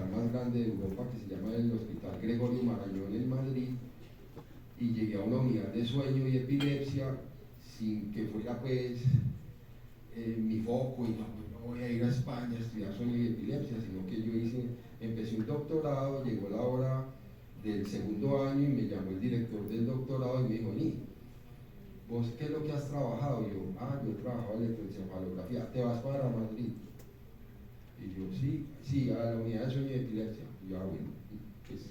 hospital más grande de Europa, que se llama el Hospital Gregorio Marañón en Madrid, y llegué a una unidad de sueño y epilepsia sin que fuera pues mi foco y no voy a ir a España a estudiar sueño y epilepsia, sino que empecé un doctorado, llegó la hora del segundo año y me llamó el director del doctorado y me dijo: Ni, ¿vos qué es lo que has trabajado? Y yo he trabajado en electroencefalografía, ¿te vas para Madrid? Y yo, sí, a la unidad de sueño y epilepsia. Y yo, bueno, pues,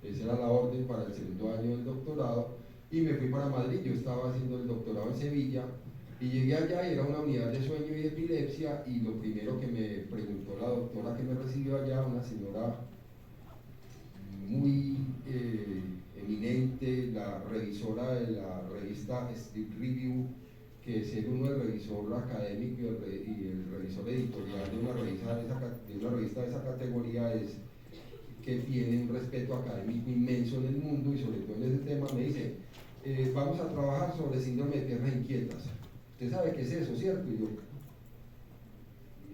esa era la orden para el segundo año del doctorado, y me fui para Madrid. Yo estaba haciendo el doctorado en Sevilla, y llegué allá y era una unidad de sueño y epilepsia, y lo primero que me preguntó la doctora que me recibió allá, una señora muy eminente, la revisora de la revista Sleep Review, que ser uno el revisor académico y el revisor editorial de una revista de esa categoría es que tiene un respeto académico inmenso en el mundo, y sobre todo en ese tema me dice: vamos a trabajar sobre síndrome de piernas inquietas. Usted sabe qué es eso, ¿cierto? Y yo,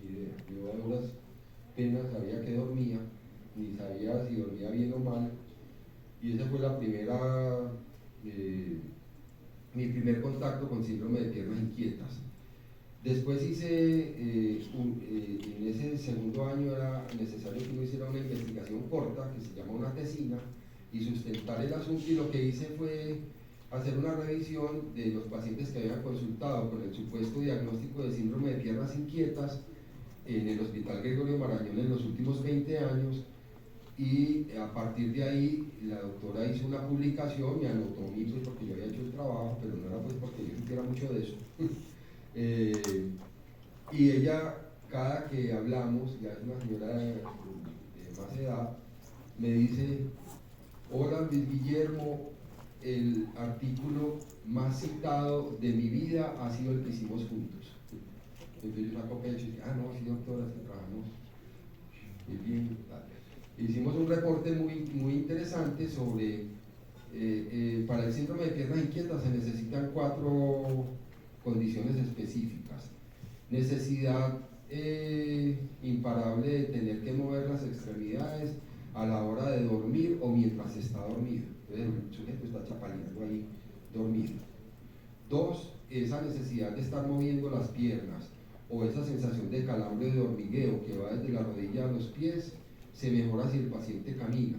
ni idea. Yo a duras penas sabía que dormía, ni sabía si dormía bien o mal, y esa fue mi primer contacto con síndrome de piernas inquietas. Después en ese segundo año era necesario que uno hiciera una investigación corta, que se llama una tesina, y sustentar el asunto, y lo que hice fue hacer una revisión de los pacientes que habían consultado con el supuesto diagnóstico de síndrome de piernas inquietas en el Hospital Gregorio Marañón en los últimos 20 años, y a partir de ahí la doctora hizo una publicación y anotó mi, pues, porque yo había hecho el trabajo, pero no era pues porque yo supiera mucho de eso. Y ella, cada que hablamos, ya es una señora de más edad, me dice: hola Luis Guillermo, el artículo más citado de mi vida ha sido el que hicimos juntos. Entonces yo saco pecho y dije: no, sí doctora, es que trabajamos bien. Hicimos un reporte muy interesante sobre, para el síndrome de piernas inquietas se necesitan 4 condiciones específicas: necesidad imparable de tener que mover las extremidades a la hora de dormir o mientras está dormido. Entonces el sujeto está chapaleando ahí dormido. 2, esa necesidad de estar moviendo las piernas, o esa sensación de calambre de hormigueo que va desde la rodilla a los pies, se mejora si el paciente camina.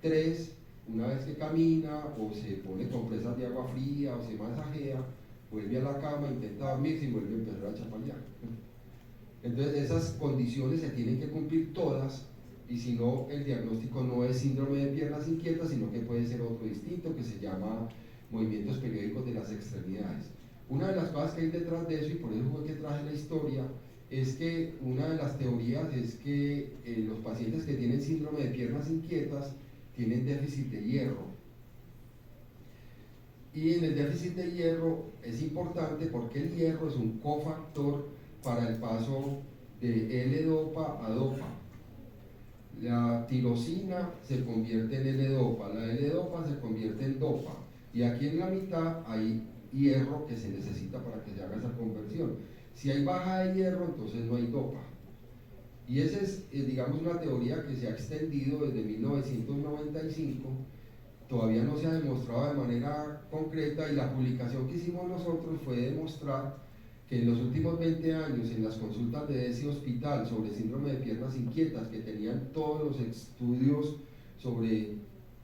3, una vez que camina o se pone compresas de agua fría o se masajea, vuelve a la cama, intenta dormirse y vuelve a empezar a chapalear. Entonces esas condiciones se tienen que cumplir todas, y si no, el diagnóstico no es síndrome de piernas inquietas, sino que puede ser otro distinto, que se llama movimientos periódicos de las extremidades. Una de las cosas que hay detrás de eso, y por eso fue que traje la historia, es que una de las teorías es que los pacientes que tienen síndrome de piernas inquietas tienen déficit de hierro. Y en el déficit de hierro es importante porque el hierro es un cofactor para el paso de L-dopa a dopa. La tirosina se convierte en L-dopa, la L-dopa se convierte en dopa, y aquí en la mitad hay hierro que se necesita para que se haga esa conversión. Si hay baja de hierro, entonces no hay dopa. Y esa es, digamos, una teoría que se ha extendido desde 1995, todavía no se ha demostrado de manera concreta, y la publicación que hicimos nosotros fue demostrar que en los últimos 20 años, en las consultas de ese hospital sobre síndrome de piernas inquietas, que tenían todos los estudios sobre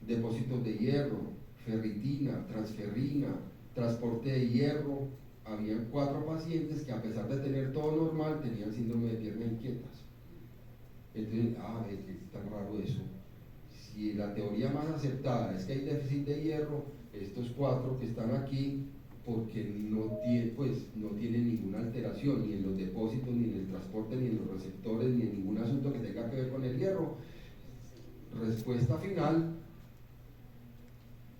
depósitos de hierro, ferritina, transferrina, transporte de hierro, habían 4 pacientes que, a pesar de tener todo normal, tenían síndrome de piernas inquietas. Entonces, es tan raro eso. Si la teoría más aceptada es que hay déficit de hierro, estos 4 que están aquí, porque no tienen ninguna alteración ni en los depósitos, ni en el transporte, ni en los receptores, ni en ningún asunto que tenga que ver con el hierro. Respuesta final,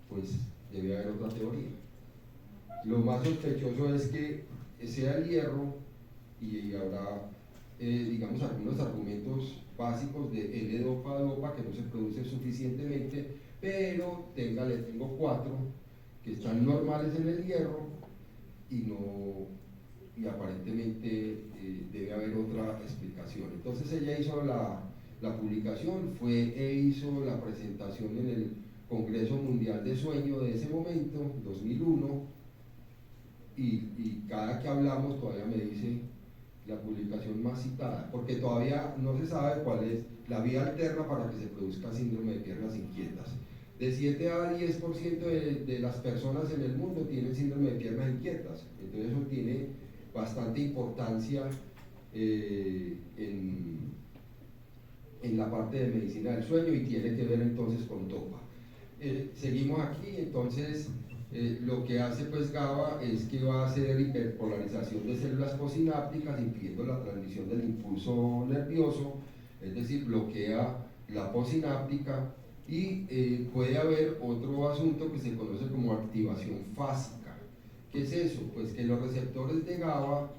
pues debe haber otra teoría. Lo más sospechoso es que sea el hierro, y habrá digamos, algunos argumentos básicos de L-dopa-dopa que no se produce suficientemente, pero le tengo 4 que están normales en el hierro, y aparentemente debe haber otra explicación. Entonces ella hizo la publicación, fue e hizo la presentación en el Congreso Mundial de Sueño de ese momento, 2001, y cada que hablamos todavía me dice la publicación más citada, porque todavía no se sabe cuál es la vía alterna para que se produzca síndrome de piernas inquietas. De 7 a 10% de las personas en el mundo tienen síndrome de piernas inquietas, entonces eso tiene bastante importancia en la parte de medicina del sueño y tiene que ver entonces con DOPA. Seguimos aquí, entonces lo que hace pues GABA es que va a hacer hiperpolarización de células posinápticas impidiendo la transmisión del impulso nervioso, es decir, bloquea la posináptica y puede haber otro asunto que se conoce como activación fásica. ¿Qué es eso? Pues que los receptores de GABA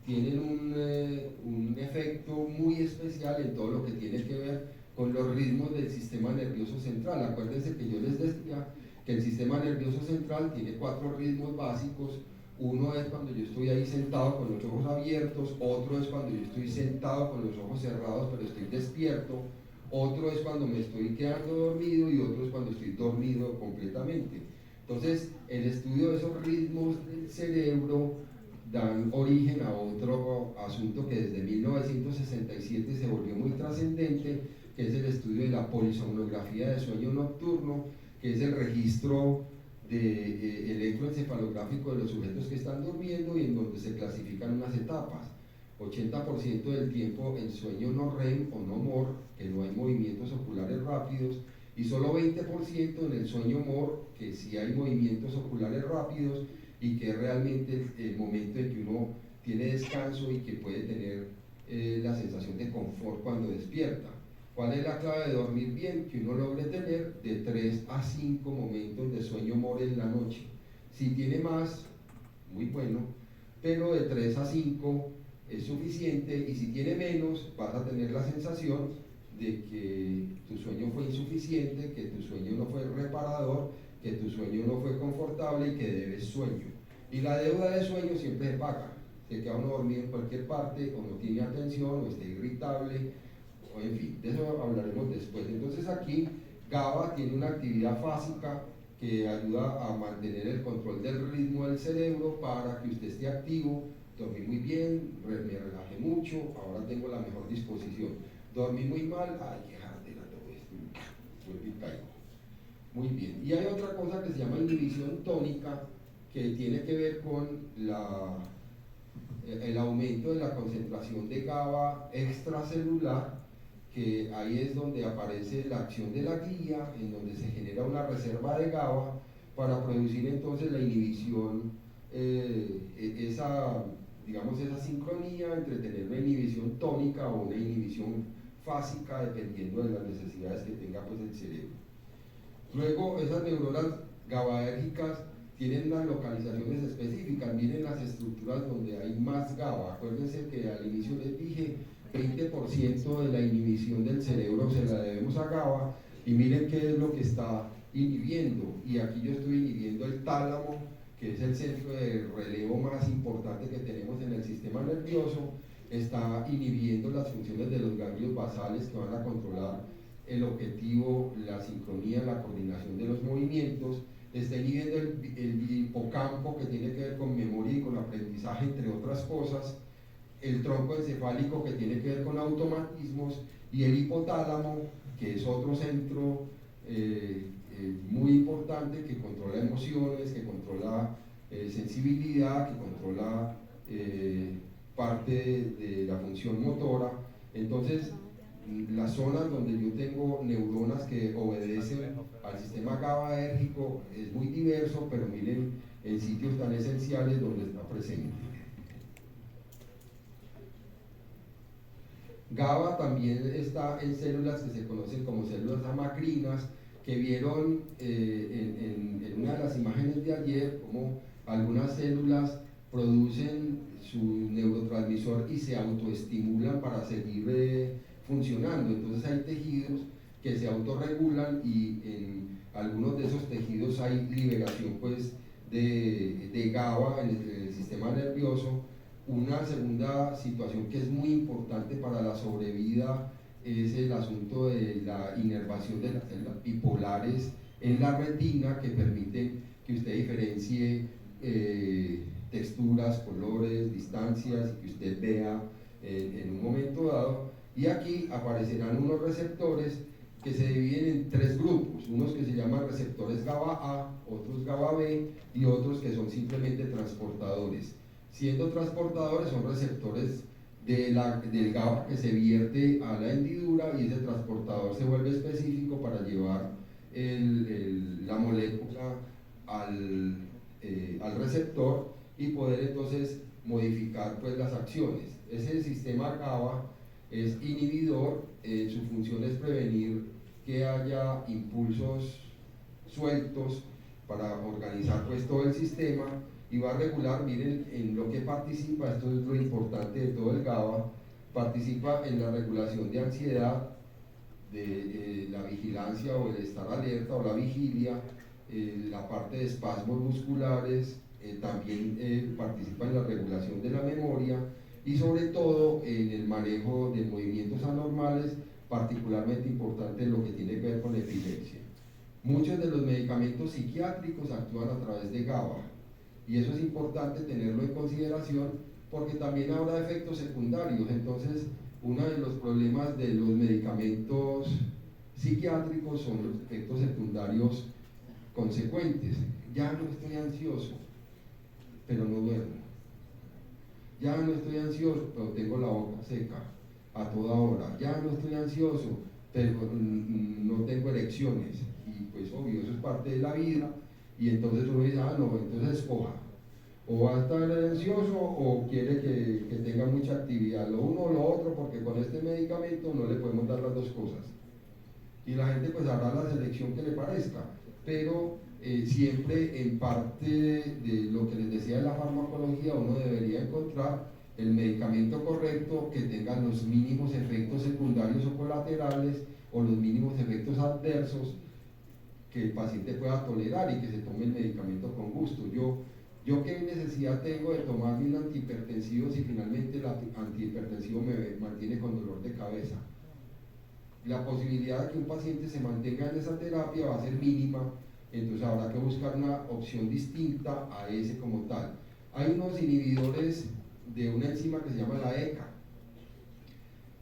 tienen un efecto muy especial en todo lo que tiene que ver con los ritmos del sistema nervioso central. Acuérdense que yo les decía que el sistema nervioso central tiene 4 ritmos básicos. Uno es cuando yo estoy ahí sentado con los ojos abiertos, otro es cuando yo estoy sentado con los ojos cerrados pero estoy despierto, otro es cuando me estoy quedando dormido y otro es cuando estoy dormido completamente. Entonces, el estudio de esos ritmos del cerebro dan origen a otro asunto que desde 1967 se volvió muy trascendente, que es el estudio de la polisomnografía de sueño nocturno, que es el registro electroencefalográfico de los sujetos que están durmiendo y en donde se clasifican unas etapas. 80% del tiempo en sueño no REM o no MOR, que no hay movimientos oculares rápidos, y solo 20% en el sueño MOR, que sí hay movimientos oculares rápidos y que es realmente el momento en que uno tiene descanso y que puede tener la sensación de confort cuando despierta. ¿Cuál es la clave de dormir bien? Que uno logre tener de 3 a 5 momentos de sueño MOR en la noche. Si tiene más, muy bueno, pero de 3 a 5 es suficiente, y si tiene menos vas a tener la sensación de que tu sueño fue insuficiente, que tu sueño no fue reparador, que tu sueño no fue confortable y que debes sueño. Y la deuda de sueño siempre se paga. Se queda uno dormido en cualquier parte, o no tiene atención, o está irritable, o en fin, de eso hablaremos después. Entonces aquí GABA tiene una actividad fásica que ayuda a mantener el control del ritmo del cerebro para que usted esté activo. Dormí muy bien, me relajé mucho, ahora tengo la mejor disposición. Dormí muy mal, ay, qué jardera todo esto, vuelvo y caigo. Muy bien, y hay otra cosa que se llama inhibición tónica, que tiene que ver con el aumento de la concentración de GABA extracelular, que ahí es donde aparece la acción de la glía, en donde se genera una reserva de GABA para producir entonces la inhibición, esa sincronía entre tener una inhibición tónica o una inhibición fásica, dependiendo de las necesidades que tenga pues el cerebro. Luego, esas neuronas GABAérgicas tienen unas localizaciones específicas. Miren las estructuras donde hay más GABA. Acuérdense que al inicio les dije 20% de la inhibición del cerebro se la debemos a GABA, y miren qué es lo que está inhibiendo. Y aquí yo estoy inhibiendo el tálamo, que es el centro de relevo más importante que tenemos en el sistema nervioso. Está inhibiendo las funciones de los ganglios basales, que van a controlar el objetivo, la sincronía, la coordinación de los movimientos. Está inhibiendo el hipocampo, que tiene que ver con memoria y con aprendizaje, entre otras cosas, el tronco encefálico, que tiene que ver con automatismos, y el hipotálamo, que es otro centro muy importante, que controla emociones, que controla sensibilidad, que controla parte de la función motora. Entonces, las zonas donde yo tengo neuronas que obedecen al sistema GABAérgico es muy diverso, pero miren en sitios tan esenciales donde está presente. GABA también está en células que se conocen como células amacrinas, que vieron en una de las imágenes de ayer como algunas células producen su neurotransmisor y se autoestimulan para seguir funcionando. Entonces hay tejidos que se autorregulan, y en algunos de esos tejidos hay liberación pues de GABA en el sistema nervioso. Una segunda situación que es muy importante para la sobrevida es el asunto de la inervación de las células bipolares en la retina, que permiten que usted diferencie texturas, colores, distancias, y que usted vea en un momento dado. Y aquí aparecerán unos receptores que se dividen en tres grupos, unos que se llaman receptores GABA A, otros GABA B y otros que son simplemente transportadores. Siendo transportadores, son receptores del GABA que se vierte a la hendidura, y ese transportador se vuelve específico para llevar la molécula al receptor y poder entonces modificar pues las acciones. Ese sistema GABA es inhibidor, su función es prevenir que haya impulsos sueltos para organizar pues todo el sistema, y va a regular, miren en lo que participa, esto es lo importante de todo el GABA, participa en la regulación de ansiedad, de la vigilancia o el estar alerta o la vigilia, la parte de espasmos musculares, también participa en la regulación de la memoria y sobre todo en el manejo de movimientos anormales, particularmente importante en lo que tiene que ver con epilepsia. Muchos de los medicamentos psiquiátricos actúan a través de GABA, y eso es importante tenerlo en consideración porque también habrá efectos secundarios. Entonces, uno de los problemas de los medicamentos psiquiátricos son los efectos secundarios consecuentes. Ya no estoy ansioso, pero no duermo. Ya no estoy ansioso, pero tengo la boca seca a toda hora. Ya no estoy ansioso, pero no tengo erecciones. Y pues obvio, eso es parte de la vida. Y entonces uno dice, ah, no, entonces escoja. O va a estar ansioso o quiere que tenga mucha actividad, lo uno o lo otro, porque con este medicamento no le podemos dar las dos cosas. Y la gente pues hará la selección que le parezca, pero siempre en parte de lo que les decía de la farmacología, uno debería encontrar el medicamento correcto que tenga los mínimos efectos secundarios o colaterales, o los mínimos efectos adversos que el paciente pueda tolerar, y que se tome el medicamento con gusto. Yo qué necesidad tengo de tomarme un antihipertensivo si finalmente el antihipertensivo me mantiene con dolor de cabeza. La posibilidad de que un paciente se mantenga en esa terapia va a ser mínima, entonces habrá que buscar una opción distinta a ese como tal. Hay unos inhibidores de una enzima que se llama la ECA,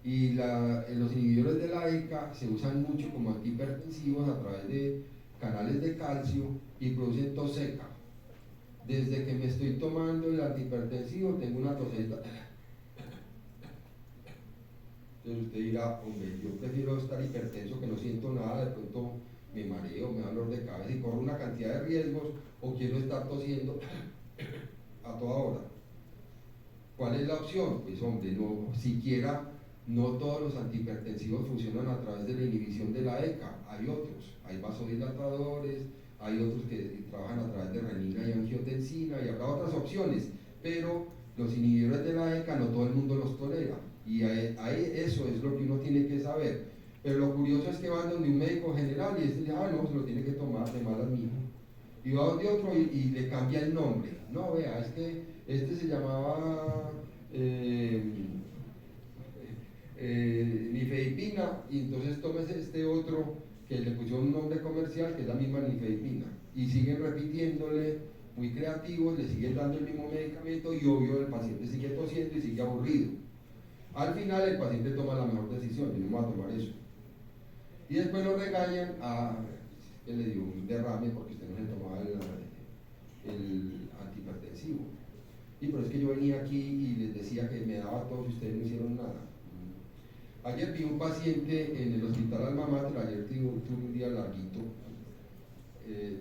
y los inhibidores de la ECA se usan mucho como antihipertensivos a través de canales de calcio y producen tos seca. Desde que me estoy tomando el antihipertensivo tengo una toseta. Entonces usted dirá, hombre, yo prefiero estar hipertenso que no siento nada, de pronto me mareo, me da dolor de cabeza y corro una cantidad de riesgos, o quiero estar tosiendo a toda hora. ¿Cuál es la opción? Pues hombre, no, siquiera no todos los antihipertensivos funcionan a través de la inhibición de la ECA, hay otros, hay vasodilatadores, hay otros que trabajan a través de renina y angiotensina, y habrá otras opciones, pero los inhibidores de la ECA no todo el mundo los tolera, y eso es lo que uno tiene que saber. Pero lo curioso es que van donde un médico general y este dice, ah, no, se lo tiene que tomar de malas mismo. Y va donde otro y le cambia el nombre. No, vea, es que este se llamaba nifedipina, y entonces tómese este otro que le pusieron un nombre comercial que es la misma nifedipina, y siguen repitiéndole, muy creativos, le siguen dando el mismo medicamento, y obvio el paciente sigue tosiendo y sigue aburrido. Al final el paciente toma la mejor decisión, y no va a tomar eso, y después lo regañan que le dio un derrame porque usted no se tomaba el antihipertensivo. Y pero es que yo venía aquí y les decía que me daba tos y ustedes no hicieron nada. Ayer vi un paciente en el hospital Alma Mater, ayer tuve un día larguito,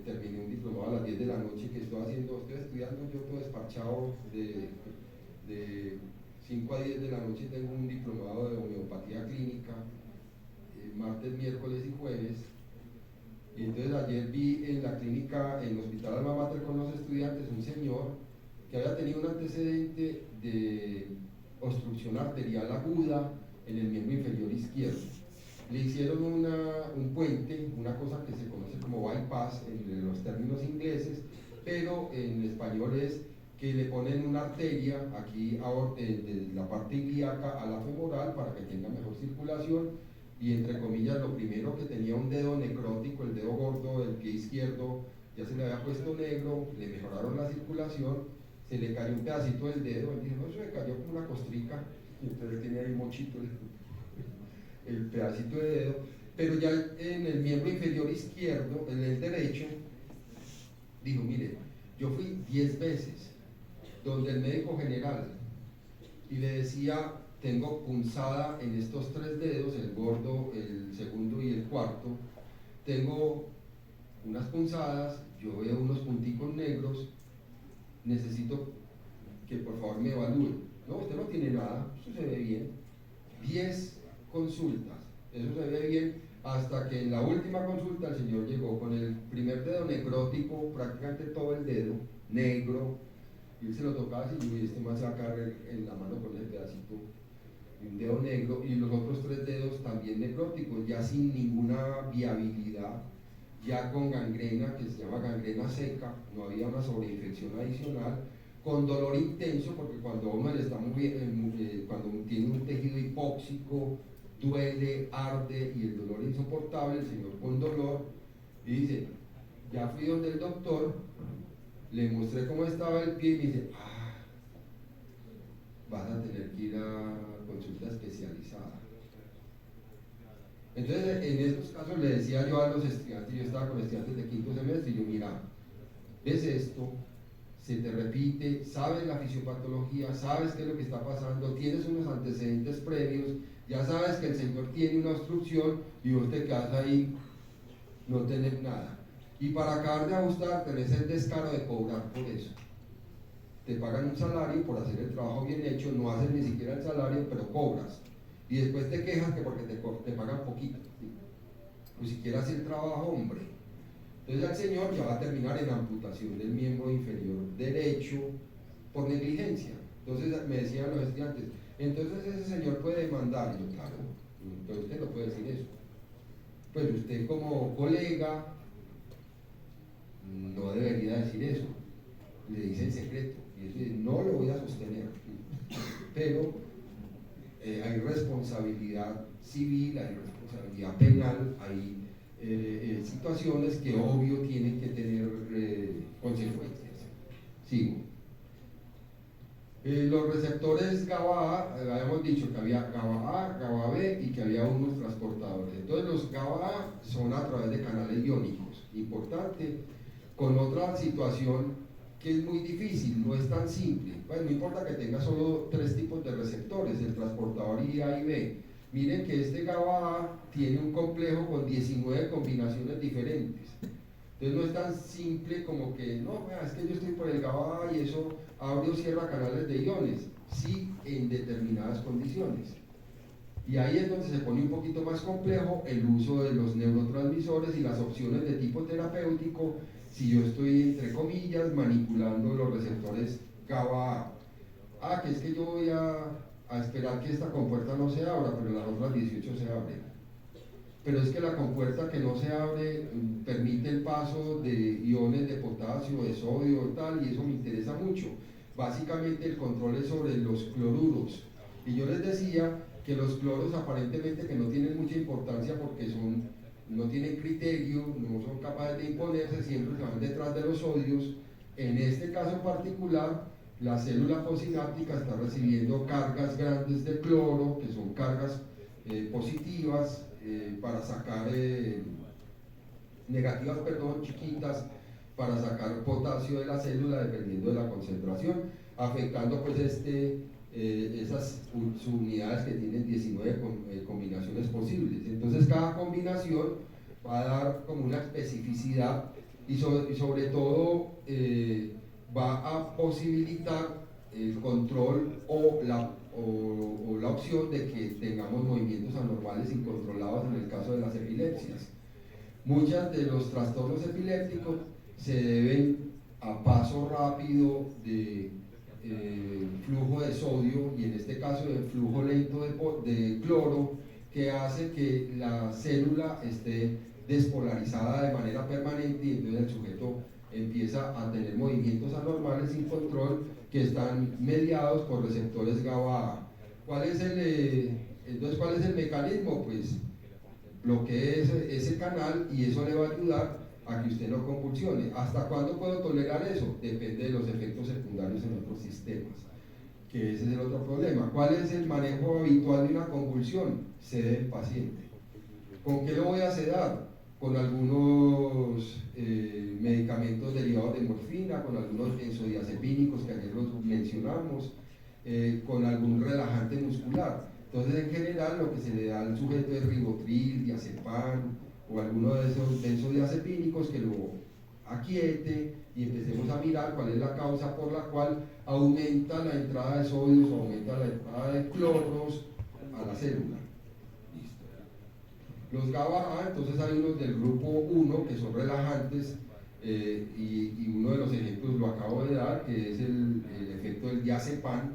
terminé un diplomado a las 10 de la noche que estoy estudiando yo todo despachado de 5 a 10 de la noche. Tengo un diplomado de homeopatía clínica, martes, miércoles y jueves. Y entonces ayer vi en la clínica, en el hospital Alma Mater con los estudiantes, un señor que había tenido un antecedente de obstrucción arterial aguda en el miembro inferior izquierdo. Le hicieron un puente, una cosa que se conoce como bypass en los términos ingleses, pero en español es que le ponen una arteria aquí de la parte ilíaca a la femoral para que tenga mejor circulación, y entre comillas lo primero que tenía un dedo necrótico, el dedo gordo del pie izquierdo, ya se le había puesto negro, le mejoraron la circulación, se le cayó un pedacito del dedo, él dijo, no, eso me cayó como una costrica, y entonces tenía ahí mochito el pedacito de dedo, pero ya en el miembro inferior izquierdo, en el derecho, dijo, mire, yo fui 10 veces donde el médico general y le decía, tengo punzada en estos 3 dedos, el gordo, el segundo y el cuarto, tengo unas punzadas, yo veo unos punticos negros, necesito que por favor me evalúe. No, usted no tiene nada, eso se ve bien. 10 consultas, eso se ve bien, hasta que en la última consulta el señor llegó con el primer dedo necrótico, prácticamente todo el dedo negro, y él se lo tocaba así, y este más se va a caer en la mano con el pedacito, un dedo negro, y los otros 3 dedos también necróticos, ya sin ninguna viabilidad, ya con gangrena, que se llama gangrena seca, no había una sobreinfección adicional, con dolor intenso, porque cuando uno le está cuando tiene un tejido hipóxico, duele, arde y el dolor es insoportable, el señor con dolor, y dice, ya fui donde el doctor, le mostré cómo estaba el pie y me dice, vas a tener que ir a consulta especializada. Entonces, en estos casos le decía yo a los estudiantes, yo estaba con estudiantes de quinto semestre, y yo, mira, ves esto, se te repite, sabes la fisiopatología, sabes qué es lo que está pasando, tienes unos antecedentes previos, ya sabes que el señor tiene una obstrucción y vos te quedas ahí, no tenés nada. Y para acabar de ajustar, tenés el descaro de cobrar por eso. Te pagan un salario por hacer el trabajo bien hecho, no haces ni siquiera el salario, pero cobras. Y después te quejas que porque te pagan poquito. ¿Sí? Pues si quieres hacer el trabajo, hombre. Entonces el señor ya va a terminar en amputación del miembro inferior derecho por negligencia. Entonces me decían los estudiantes, entonces ese señor puede demandar. Y yo, claro, entonces usted no puede decir eso. Pues usted como colega no debería decir eso. Le dice en secreto. Y él dice, no lo voy a sostener. Pero hay responsabilidad civil, hay responsabilidad penal, hay situaciones que obvio tienen que tener consecuencias. Sigo. Los receptores GABA A, habíamos dicho que había GABA A, GABA B y que había unos transportadores. Entonces los GABA A son a través de canales iónicos, importante, con otra situación que es muy difícil, no es tan simple. Pues no importa que tenga solo 3 tipos de receptores, el transportador A y B. Miren que este GABA A tiene un complejo con 19 combinaciones diferentes. Entonces no es tan simple como que, no, es que yo estoy por el GABA A y eso abre o cierra canales de iones. Sí, en determinadas condiciones. Y ahí es donde se pone un poquito más complejo el uso de los neurotransmisores y las opciones de tipo terapéutico si yo estoy, entre comillas, manipulando los receptores GABA A. Que es que yo voy a esperar que esta compuerta no se abra, pero las otras 18 se abren. Pero es que la compuerta que no se abre permite el paso de iones de potasio, de sodio y tal, y eso me interesa mucho. Básicamente el control es sobre los cloruros. Y yo les decía que los cloros aparentemente que no tienen mucha importancia porque no tienen criterio, no son capaces de imponerse, siempre se van detrás de los sodios. En este caso en particular, la célula postsináptica está recibiendo cargas grandes de cloro, que son cargas positivas, para sacar negativas, perdón, chiquitas, para sacar potasio de la célula dependiendo de la concentración, afectando pues esas subunidades que tienen 19 combinaciones posibles. Entonces cada combinación va a dar como una especificidad y sobre todo va a posibilitar el control o la opción de que tengamos movimientos anormales incontrolados en el caso de las epilepsias. Muchos de los trastornos epilépticos se deben a paso rápido de flujo de sodio y en este caso de flujo lento de cloro, que hace que la célula esté despolarizada de manera permanente y entonces el sujeto empieza a tener movimientos anormales sin control que están mediados por receptores GABA A. Entonces, ¿cuál es el mecanismo? Pues bloquee ese canal y eso le va a ayudar a que usted no convulsione. ¿Hasta cuándo puedo tolerar eso? Depende de los efectos secundarios en otros sistemas, que ese es el otro problema. ¿Cuál es el manejo habitual de una convulsión? Sede el paciente. ¿Con qué lo voy a sedar? Con algunos medicamentos derivados de morfina, con algunos benzodiazepínicos que ayer los mencionamos, con algún relajante muscular. Entonces, en general, lo que se le da al sujeto es ribotril, diazepam o alguno de esos benzodiazepínicos que lo aquiete y empecemos a mirar cuál es la causa por la cual aumenta la entrada de sodios o aumenta la entrada de cloros a la célula. Los GABA-A, entonces hay unos del grupo 1 que son relajantes y uno de los ejemplos lo acabo de dar, que es el efecto del diazepam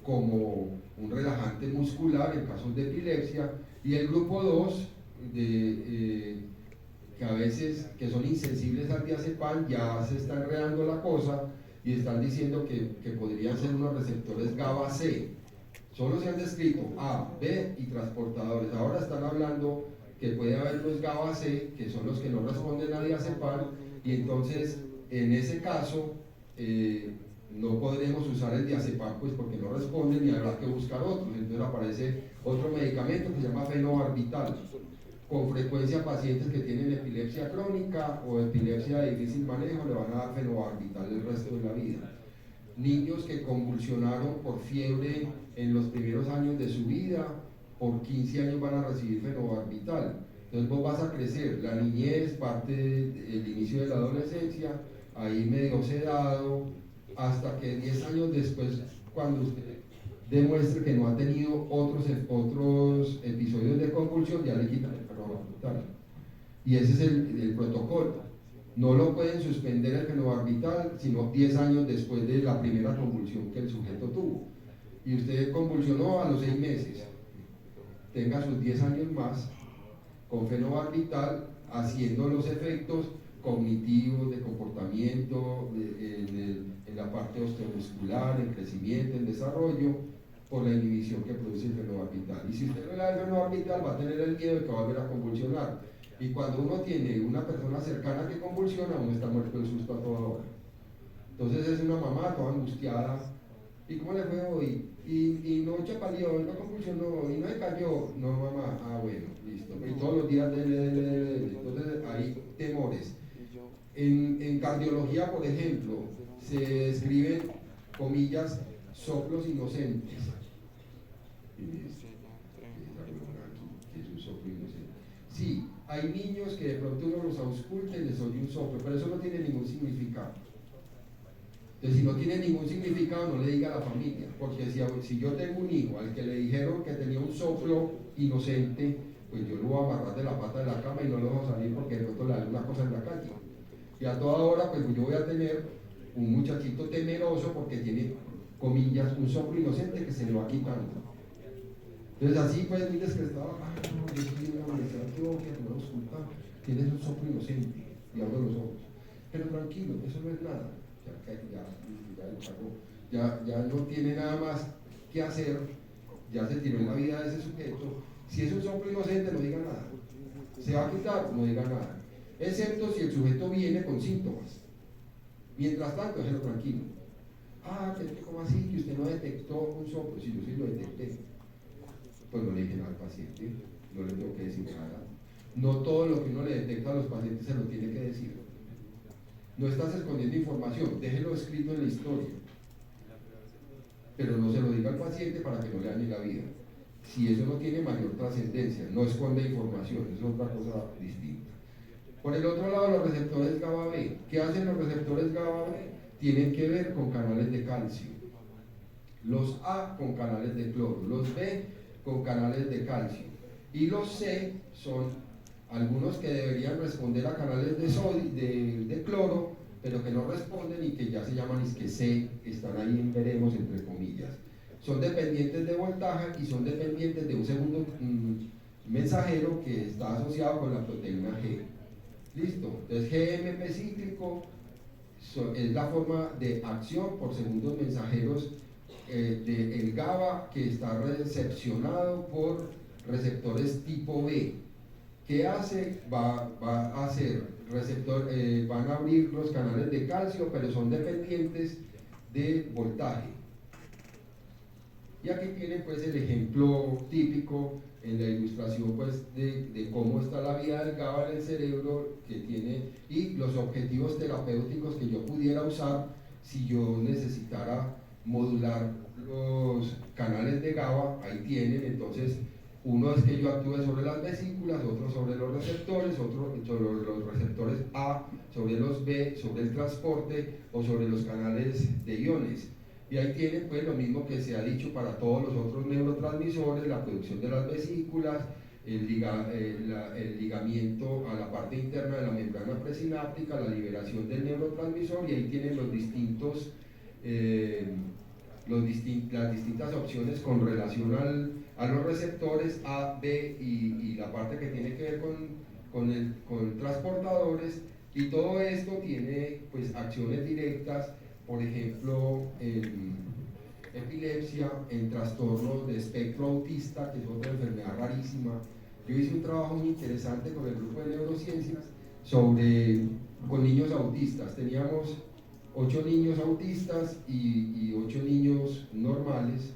como un relajante muscular en casos de epilepsia, y el grupo 2 que a veces que son insensibles al diazepam, ya se está enredando la cosa y están diciendo que podrían ser unos receptores GABA-C. Solo se han descrito A, B y transportadores. Ahora están hablando que puede haber los GABA-C, que son los que no responden a diazepam, y entonces en ese caso no podremos usar el diazepam pues porque no responden y habrá que buscar otros. Entonces aparece otro medicamento que se llama fenobarbital. Con frecuencia pacientes que tienen epilepsia crónica o epilepsia de difícil manejo le van a dar fenobarbital el resto de la vida. Niños que convulsionaron por fiebre en los primeros años de su vida, por 15 años van a recibir fenobarbital. Entonces vos vas a crecer, la niñez, parte del inicio de la adolescencia, ahí medio sedado, hasta que 10 años después, cuando usted demuestre que no ha tenido otros episodios de convulsión, ya le quitan el fenobarbital. Y ese es el protocolo. No lo pueden suspender el fenobarbital sino 10 años después de la primera convulsión que el sujeto tuvo. Y usted convulsionó a los 6 meses. Tenga sus 10 años más con fenobarbital haciendo los efectos cognitivos, de comportamiento, en la parte osteomuscular, en crecimiento, en desarrollo, por la inhibición que produce el fenobarbital. Y si usted no le da el fenobarbital, va a tener el miedo de que va a volver a convulsionar. Y cuando uno tiene una persona cercana que convulsiona, uno está muerto de susto a toda hora. Entonces es una mamá toda angustiada. ¿Y cómo le fue hoy? Y no chapaleó, y no convulsionó, y no se cayó. No, mamá, bueno, listo. Y todos los días entonces hay temores. En cardiología, por ejemplo, se describen, comillas, soplos inocentes. Es un soplo inocente. Sí, hay niños que de pronto uno los ausculta y les oye un soplo, pero eso no tiene ningún significado. Entonces, si no tiene ningún significado, no le diga a la familia, porque si yo tengo un hijo al que le dijeron que tenía un soplo inocente, pues yo lo voy a amarrar de la pata de la cama y no lo dejo salir porque de pronto le da una cosa en la calle. Y a toda hora, pues yo voy a tener un muchachito temeroso porque tiene, comillas, un soplo inocente que se le va quitando. Entonces así pues muy descrestado, no, yo estoy en la universidad de Antioquia, que no nos oculta, tienes un soplo inocente, y abro los ojos. Pero tranquilo, eso no es nada. Ya no tiene nada más que hacer, ya se tiró en la vida de ese sujeto. Si es un soplo inocente, no diga nada. Se va a quitar, no diga nada. Excepto si el sujeto viene con síntomas. Mientras tanto, déjelo tranquilo. ¿Cómo así que usted no detectó un soplo? Si yo sí lo detecté, pues no le dije nada al paciente, no le tengo que decir nada. No todo lo que uno le detecta a los pacientes se lo tiene que decir. No estás escondiendo información, déjelo escrito en la historia, pero no se lo diga al paciente para que no le dañe la vida. Si eso no tiene mayor trascendencia, no esconde información, es otra cosa distinta. Por el otro lado, los receptores GABA-B. ¿Qué hacen los receptores GABA-B? Tienen que ver con canales de calcio. Los A con canales de cloro, los B con canales de calcio. Y los C son algunos que deberían responder a canales de cloro, pero que no responden y que ya se llaman que C, están ahí en veremos entre comillas. Son dependientes de voltaje y son dependientes de un segundo mensajero que está asociado con la proteína G. Listo, entonces GMP cíclico es la forma de acción por segundos mensajeros del GABA que está recepcionado por receptores tipo B. ¿Qué hace? Va a hacer receptor, van a abrir los canales de calcio, pero son dependientes de voltaje. Y aquí tienen pues el ejemplo típico en la ilustración pues de cómo está la vía del GABA en el cerebro que tiene y los objetivos terapéuticos que yo pudiera usar si yo necesitara modular los canales de GABA. Ahí tienen. Entonces uno es que yo actúe sobre las vesículas, otro sobre los receptores, otro sobre los receptores A, sobre los B, sobre el transporte o sobre los canales de iones. Y ahí tienen pues lo mismo que se ha dicho para todos los otros neurotransmisores, la producción de las vesículas, el ligamiento a la parte interna de la membrana presináptica, la liberación del neurotransmisor, y ahí tienen los distintos, las distintas opciones con relación a los receptores A, B y la parte que tiene que ver con transportadores, y todo esto tiene pues acciones directas, por ejemplo, en epilepsia, en trastornos de espectro autista, que es otra enfermedad rarísima. Yo hice un trabajo muy interesante con el grupo de neurociencias con niños autistas. Teníamos 8 niños autistas y 8 niños normales,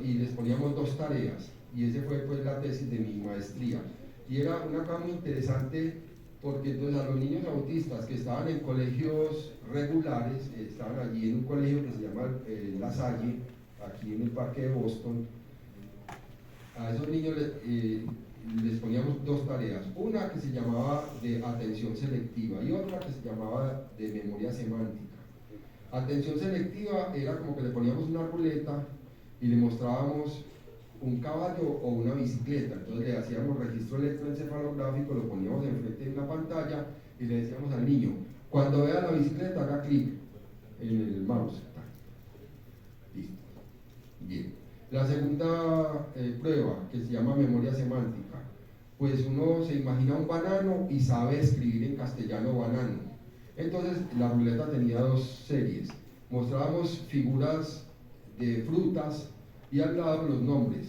y les poníamos 2 tareas, y esa fue pues la tesis de mi maestría. Y era una cosa muy interesante porque entonces a los niños autistas que estaban en colegios regulares, estaban allí en un colegio que se llama La Salle, aquí en el parque de Boston, a esos niños les poníamos 2 tareas, una que se llamaba de atención selectiva y otra que se llamaba de memoria semántica. Atención selectiva era como que le poníamos una ruleta y le mostrábamos un caballo o una bicicleta. Entonces le hacíamos registro electroencefalográfico, lo poníamos enfrente de una pantalla y le decíamos al niño: cuando vea la bicicleta haga clic en el mouse. Listo. Bien. La segunda prueba, que se llama memoria semántica, pues uno se imagina un banano y sabe escribir en castellano banano. Entonces la ruleta tenía 2 series. Mostrábamos figuras de frutas y al lado los nombres.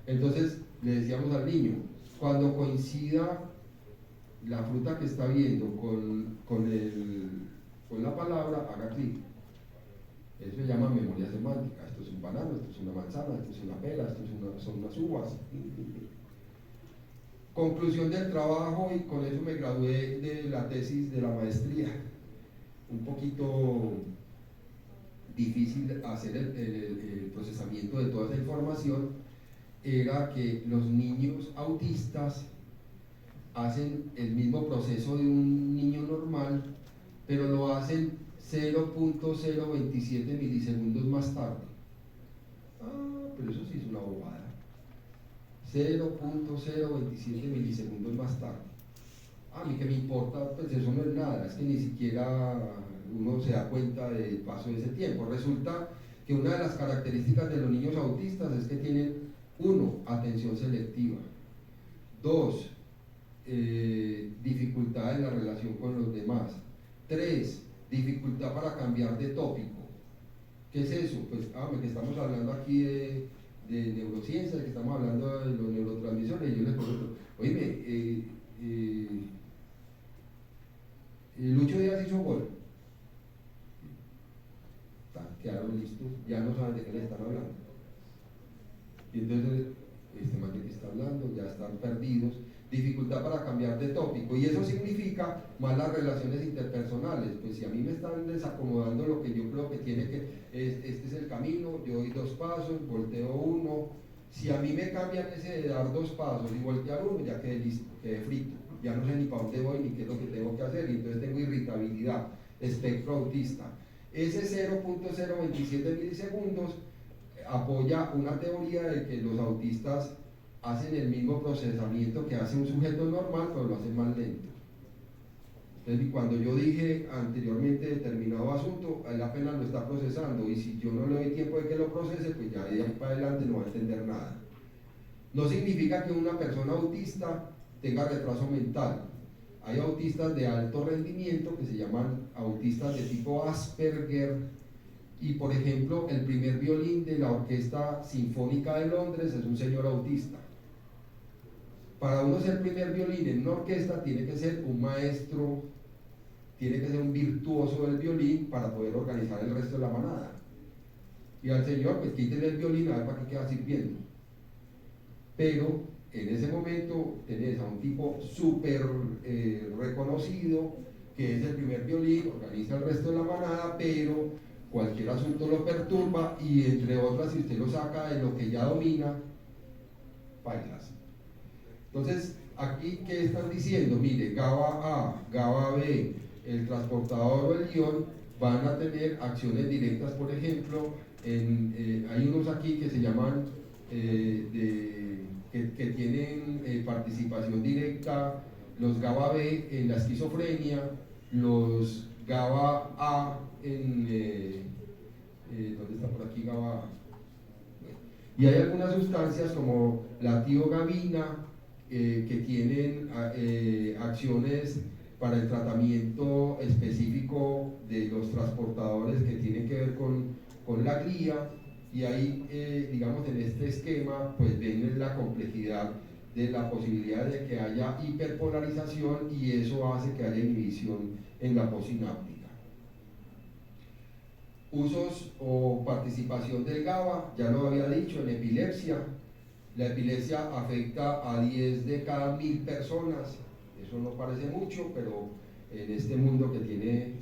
Entonces le decíamos al niño: cuando coincida la fruta que está viendo con la palabra, haga clic. Eso se llama memoria semántica. Esto es un banano, esto es una manzana, esto es una pera, son unas uvas. Conclusión del trabajo, y con eso me gradué de la tesis de la maestría. Un poquito difícil hacer el procesamiento de toda esa información. Era que los niños autistas hacen el mismo proceso de un niño normal, pero lo hacen 0.027 milisegundos más tarde. Pero eso sí es una bobada. 0.027 milisegundos más tarde. A mí que me importa, pues eso no es nada, es que ni siquiera uno se da cuenta del paso de ese tiempo. Resulta que una de las características de los niños autistas es que tienen: 1, atención selectiva; 2, dificultad en la relación con los demás; 3, dificultad para cambiar de tópico. ¿Qué es eso? Pues que estamos hablando aquí de neurociencia, que estamos hablando de los neurotransmisores, y yo les pregunto: oíme, Lucho Díaz hizo gol. Quedaron listos, ya no saben de qué les están hablando. Y entonces, este man de qué está hablando, ya están perdidos. Dificultad para cambiar de tópico, y eso significa malas relaciones interpersonales. Pues si a mí me están desacomodando lo que yo creo que tiene que, este es el camino, yo doy 2 pasos, volteo 1. Si a mí me cambian ese de dar 2 pasos y voltear 1, ya quedé listo, quedé frito, ya no sé ni para dónde voy ni qué es lo que tengo que hacer, y entonces tengo irritabilidad, espectro autista. Ese 0.027 milisegundos apoya una teoría de que los autistas hacen el mismo procesamiento que hace un sujeto normal, pero lo hacen más lento. Entonces, cuando yo dije anteriormente determinado asunto, él apenas lo está procesando, y si yo no le doy tiempo de que lo procese, pues ya de ahí para adelante no va a entender nada. No significa que una persona autista tenga retraso mental. Hay autistas de alto rendimiento que se llaman autistas de tipo Asperger, y por ejemplo el primer violín de la Orquesta Sinfónica de Londres es un señor autista. Para uno ser primer violín en una orquesta tiene que ser un maestro, tiene que ser un virtuoso del violín para poder organizar el resto de la manada. Y al señor, pues quítele el violín a ver para qué queda sirviendo. Pero en ese momento tenés a un tipo súper reconocido, que es el primer violín, organiza el resto de la manada, pero cualquier asunto lo perturba y entre otras, si usted lo saca de lo que ya domina, bailas. Entonces, aquí, ¿qué están diciendo? Mire, GABA A, GABA B, el transportador o el guión van a tener acciones directas, por ejemplo, hay unos aquí que se llaman, que tienen participación directa, los GABA B en la esquizofrenia, los GABA A ¿dónde está por aquí GABA A? Y hay algunas sustancias como la tiogabina, que tienen acciones para el tratamiento específico de los transportadores que tienen que ver con la glía, y ahí, digamos, en este esquema, pues ven la complejidad de la posibilidad de que haya hiperpolarización y eso hace que haya inhibición en la postsináptica. Usos o participación del GABA, ya lo había dicho, en epilepsia. La epilepsia afecta a 10 de cada 1000 personas, eso no parece mucho, pero en este mundo que tiene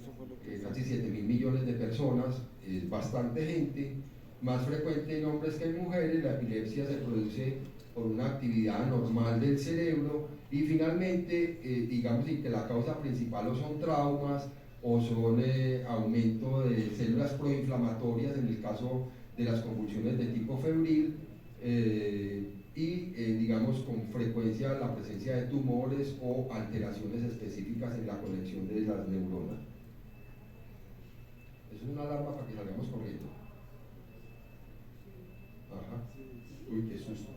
casi 7.000 millones de personas, es bastante gente, más frecuente en hombres que en mujeres. La epilepsia se produce por una actividad normal del cerebro y finalmente, digamos que la causa principal o son traumas o son aumento de células proinflamatorias en el caso de las convulsiones de tipo febril, digamos con frecuencia la presencia de tumores o alteraciones específicas en la conexión de las neuronas. Eso es una alarma para que salgamos corriendo. Ajá. Uy, qué susto.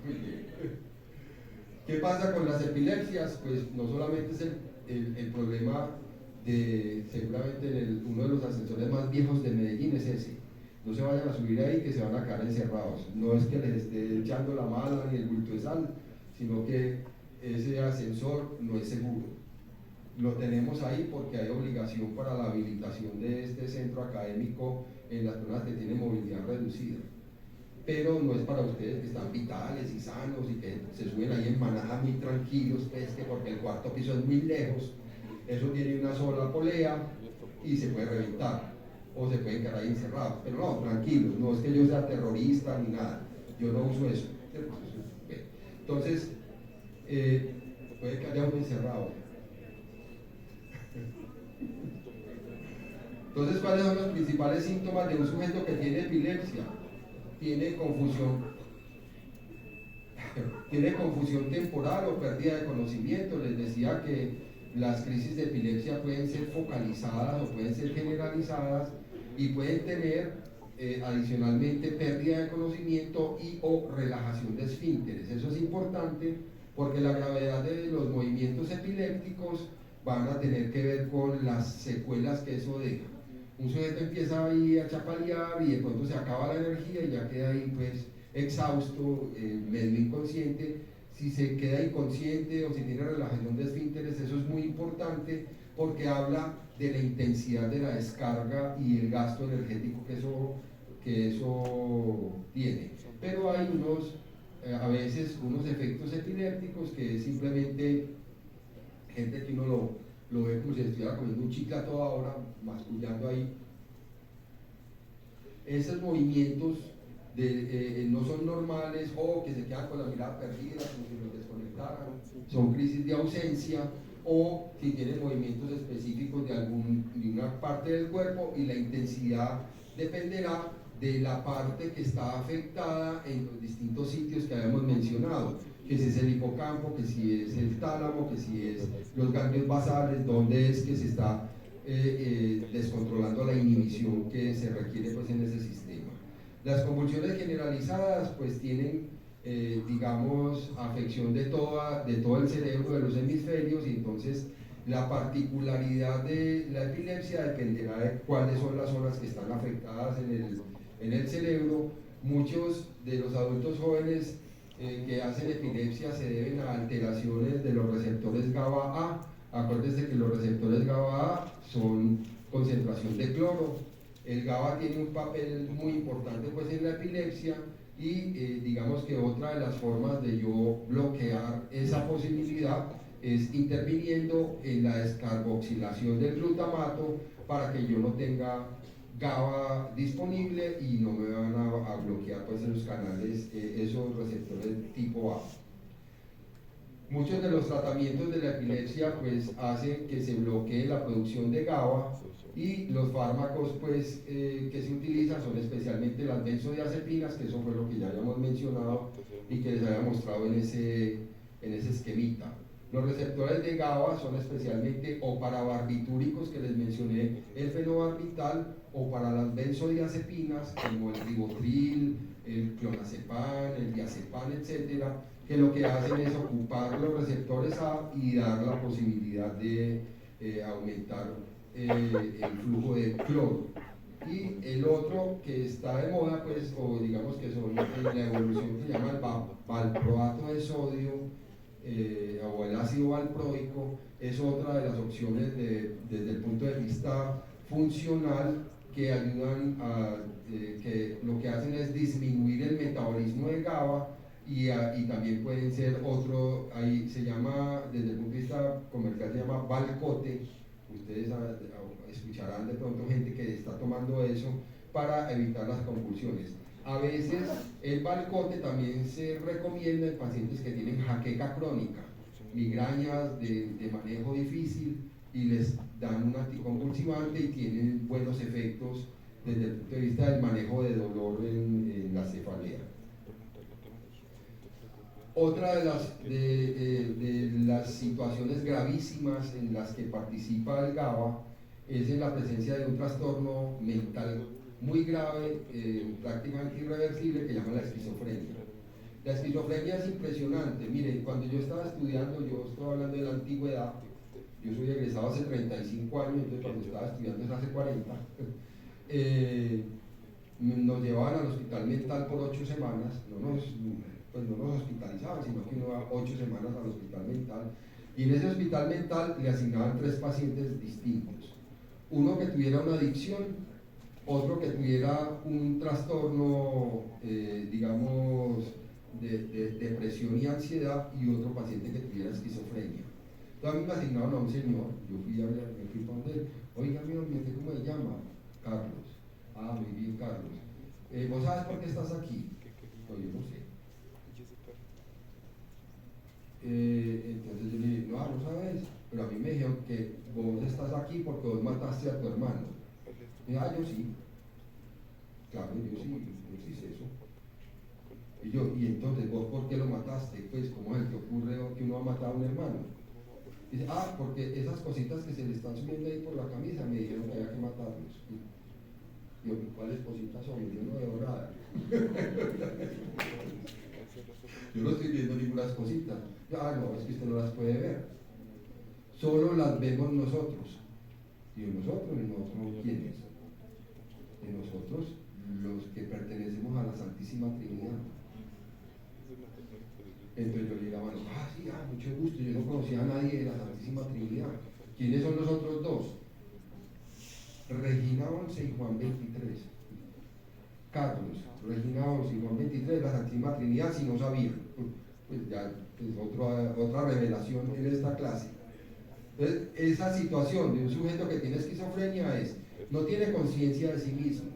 Muy bien. ¿Qué pasa con las epilepsias? Pues no solamente es el problema de, seguramente uno de los ascensores más viejos de Medellín es ese. No se vayan a subir ahí que se van a quedar encerrados. No es que les esté echando la mala ni el bulto de sal, sino que ese ascensor no es seguro. Lo tenemos ahí porque hay obligación para la habilitación de este centro académico en las personas que tienen movilidad reducida. Pero no es para ustedes que están vitales y sanos y que se suben ahí en manada muy tranquilos, pues, que porque el cuarto piso es muy lejos, eso tiene una sola polea y se puede reventar, o se pueden quedar ahí encerrados. Pero no, tranquilos, no es que yo sea terrorista ni nada, yo no uso eso. Entonces, puede que haya uno encerrado. Entonces, ¿cuáles son los principales síntomas de un sujeto que tiene epilepsia? Tiene confusión temporal o pérdida de conocimiento. Les decía que las crisis de epilepsia pueden ser focalizadas o pueden ser generalizadas y pueden tener adicionalmente pérdida de conocimiento y o relajación de esfínteres. Eso es importante porque la gravedad de los movimientos epilépticos van a tener que ver con las secuelas que eso deja. Un sujeto empieza ahí a chapalear y de pronto se acaba la energía y ya queda ahí pues exhausto, medio inconsciente. Si se queda inconsciente o si tiene relajación de esfínteres, eso es muy importante porque habla de la intensidad de la descarga y el gasto energético que eso tiene. Pero hay a veces unos efectos epilépticos que es simplemente gente que uno lo ve como si estuviera comiendo un chicle a toda hora, mascullando ahí. Esos movimientos no son normales o que se quedan con la mirada perdida, como si los desconectaran, son crisis de ausencia, o si tienen movimientos específicos de una parte del cuerpo y la intensidad dependerá de la parte que está afectada en los distintos sitios que habíamos mencionado, que si es el hipocampo, que si es el tálamo, que si es los ganglios basales, donde es que se está descontrolando la inhibición que se requiere pues en ese sistema. Las convulsiones generalizadas pues tienen digamos afección de todo el cerebro, de los hemisferios, y entonces la particularidad de la epilepsia dependerá de cuáles son las zonas que están afectadas en el cerebro. Muchos de los adultos jóvenes que hacen epilepsia se deben a alteraciones de los receptores GABA A. Acuérdense que los receptores GABA A son concentración de cloro. El GABA tiene un papel muy importante pues en la epilepsia y digamos que otra de las formas de yo bloquear esa posibilidad es interviniendo en la descarboxilación del glutamato para que yo no tenga GABA disponible y no me van a bloquear pues en los canales esos receptores tipo A. Muchos de los tratamientos de la epilepsia pues hacen que se bloquee la producción de GABA y los fármacos pues que se utilizan son especialmente las benzodiazepinas, que eso fue lo que ya habíamos mencionado y que les había mostrado en ese esquemita. Los receptores de GABA son especialmente o para barbitúricos que les mencioné, el fenobarbital, o para las benzodiazepinas como el ribotril, el clonazepam, el diazepam, etcétera, que lo que hacen es ocupar los receptores A y dar la posibilidad de aumentar el flujo de cloro. Y el otro que está de moda, pues, o digamos que son la evolución que se llama el valproato de sodio, o el ácido valproico, es otra de las opciones desde el punto de vista funcional que ayudan a, que lo que hacen es disminuir el metabolismo de GABA y también pueden ser otro, ahí se llama, desde el punto de vista comercial se llama Valcote. Ustedes escucharán de pronto gente que está tomando eso para evitar las convulsiones. A veces el Valcote también se recomienda en pacientes que tienen jaqueca crónica, migrañas de manejo difícil, y les dan un anticonvulsivante y tienen buenos efectos desde el punto de vista del manejo de dolor en la cefalea. Otra de las situaciones gravísimas en las que participa el GABA es en la presencia de un trastorno mental muy grave, prácticamente irreversible, que llama la esquizofrenia. La esquizofrenia es impresionante. Miren, cuando yo estaba estudiando, yo estoy hablando de la antigüedad, yo soy egresado hace 35 años, entonces cuando estaba estudiando es hace 40, nos llevaban al hospital mental por 8 semanas, pues no nos hospitalizaban, sino que uno iba 8 semanas al hospital mental, y en ese hospital mental le asignaban 3 pacientes distintos. Uno que tuviera una adicción, otro que tuviera un trastorno, digamos, de depresión y ansiedad, y otro paciente que tuviera esquizofrenia. Entonces a mí me asignaron a un señor, yo fui a ver, me fui para donde él, oiga, mi hombre, ¿cómo se llama? Carlos. Ah, muy bien, Carlos. ¿Vos sabes por qué estás aquí? No, yo no sé. Entonces yo le dije, no sabes, pero a mí me dijeron que vos estás aquí porque vos mataste a tu hermano. Y yo sí. Claro, yo sí sé eso. Y yo, y entonces, ¿vos por qué lo mataste? Pues, ¿cómo es que ocurre que uno ha matado a un hermano? Dice, porque esas cositas que se le están subiendo ahí por la camisa me dijeron que había que matarlos. Y yo, ¿cuáles cositas son? Yo no veo nada. Yo no estoy viendo ninguna cositas. No, es que usted no las puede ver. Solo las vemos nosotros. Y nosotros ¿quiénes? De nosotros, los que pertenecemos a la Santísima Trinidad. Entonces yo le digo, bueno, sí, mucho gusto, yo no conocía a nadie de la Santísima Trinidad. ¿Quiénes son los otros dos? Regina 11 y Juan 23. Carlos, Regina 11 y Juan 23, la Santísima Trinidad, si no sabían. Pues ya es otra revelación en esta clase. Entonces, esa situación de un sujeto que tiene esquizofrenia no tiene conciencia de sí mismo.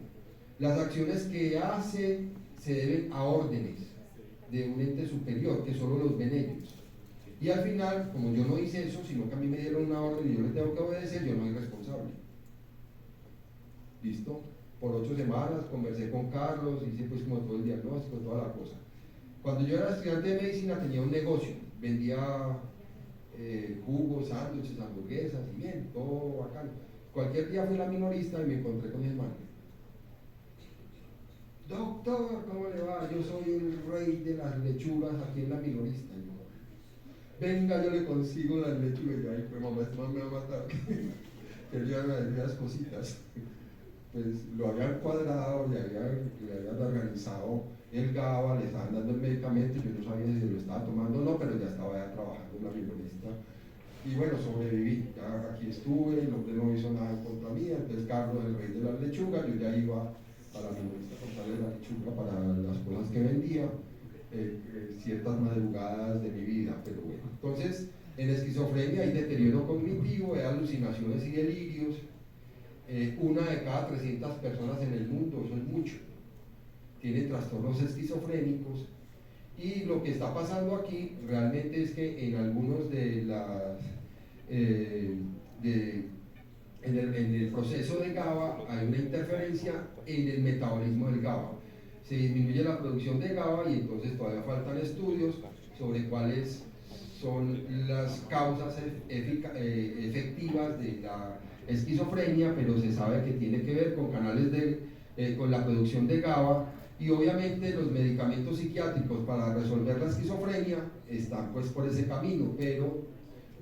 Las acciones que hace se deben a órdenes de un ente superior, que solo los ven ellos. Y al final, como yo no hice eso, sino que a mí me dieron una orden y yo le tengo que obedecer, yo no soy responsable. ¿Listo? Por 8 semanas conversé con Carlos, hice pues como todo el diagnóstico, toda la cosa. Cuando yo era estudiante de medicina tenía un negocio, vendía jugos, sándwiches, hamburguesas, y bien, todo bacán. Cualquier día fui a la minorista y me encontré con mi hermano. Doctor, ¿cómo le va? Yo soy el rey de las lechugas aquí en la minorista. Y yo, venga, yo le consigo las lechugas. Y ay, pues mamá, este man me va a matar. Querían las cositas. Pues lo habían cuadrado, le habían organizado el GABA, le estaban dando el medicamento, yo no sabía si se lo estaba tomando o no, pero ya estaba ya trabajando en la violinista. Y bueno, sobreviví, ya aquí estuve, el hombre no hizo nada en contra mía, entonces Carlos, el rey de las lechugas, yo ya iba a la violinista a comprarle la lechuga para las cosas que vendía, ciertas madrugadas de mi vida, pero bueno. Entonces, en esquizofrenia hay deterioro cognitivo, hay alucinaciones y delirios, una de cada 300 personas en el mundo, eso es mucho, tiene trastornos esquizofrénicos. Y lo que está pasando aquí realmente es que en algunos de las en el proceso de GABA hay una interferencia en el metabolismo del GABA. Se disminuye la producción de GABA y entonces todavía faltan estudios sobre cuáles son las causas efectivas de la esquizofrenia, pero se sabe que tiene que ver con canales con la producción de GABA, y obviamente los medicamentos psiquiátricos para resolver la esquizofrenia están pues por ese camino, pero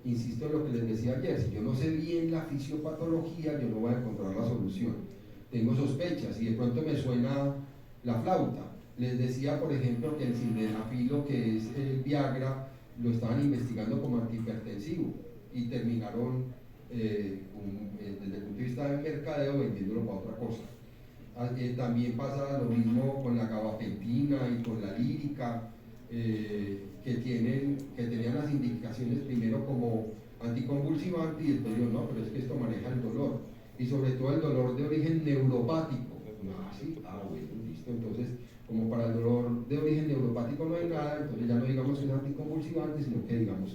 insisto en lo que les decía ayer, si yo no sé bien la fisiopatología, yo no voy a encontrar la solución. Tengo sospechas y de pronto me suena la flauta. Les decía, por ejemplo, que el sildenafilo, que es el Viagra, lo estaban investigando como antihipertensivo y terminaron, desde el punto de vista del mercadeo, vendiéndolo para otra cosa. También pasa lo mismo con la gabapentina y con la lírica, que tenían las indicaciones primero como anticonvulsivante y después digo, no, pero es que esto maneja el dolor, y sobre todo el dolor de origen neuropático. Ah, sí, bueno, listo. Entonces, como para el dolor de origen neuropático no hay nada, entonces ya no digamos que es anticonvulsivante, sino que digamos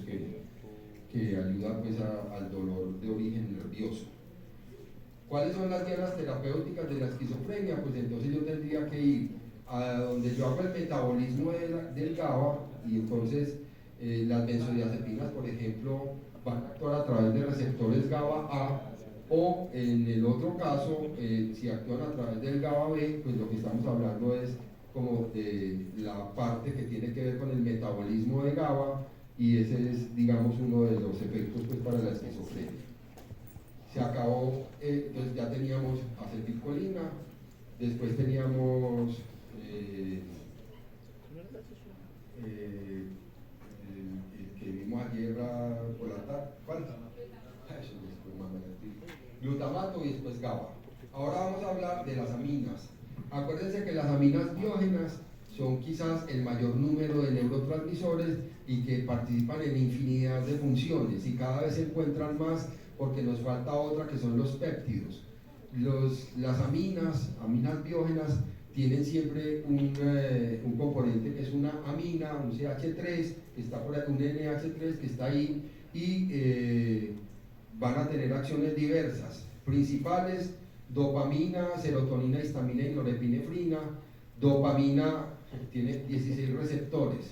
que ayuda pues al dolor de origen nervioso. ¿Cuáles son las dianas terapéuticas de la esquizofrenia? Pues entonces yo tendría que ir a donde yo hago el metabolismo del GABA, y entonces las benzodiazepinas, por ejemplo, van a actuar a través de receptores GABA-A, o en el otro caso, si actúan a través del GABA-B, pues lo que estamos hablando es como de la parte que tiene que ver con el metabolismo de GABA, y ese es, digamos, uno de los efectos pues, para la esquizofrenia. Se acabó, entonces ya teníamos acetilcolina, después teníamos el que vimos ayer por la tarde, ¿cuál? Glutamato, y después GABA. Ahora vamos a hablar de las aminas. Acuérdense que las aminas biógenas son quizás el mayor número de neurotransmisores y que participan en infinidad de funciones, y cada vez se encuentran más porque nos falta otra, que son los péptidos. Las aminas biógenas, tienen siempre un componente que es una amina, un CH3, que está por ahí, un NH3 que está ahí, y van a tener acciones diversas, principales: dopamina, serotonina, histamina y norepinefrina. Dopamina tiene 16 receptores,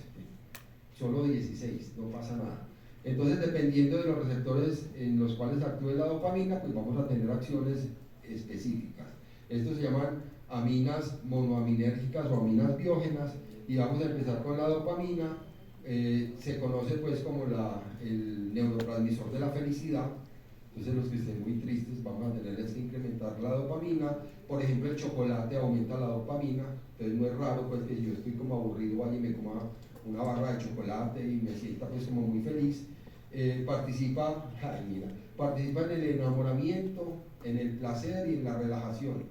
solo 16, no pasa nada. Entonces, dependiendo de los receptores en los cuales actúe la dopamina, pues vamos a tener acciones específicas. Estos se llaman aminas monoaminérgicas o aminas biógenas, y vamos a empezar con la dopamina. Se conoce pues como el neurotransmisor de la felicidad. Entonces, los que estén muy tristes, vamos a tenerles que incrementar la dopamina. Por ejemplo, el chocolate aumenta la dopamina, entonces no es raro pues que yo estoy como aburrido, vaya y me coma una barra de chocolate y me sienta pues como muy feliz. Participa en el enamoramiento, en el placer y en la relajación.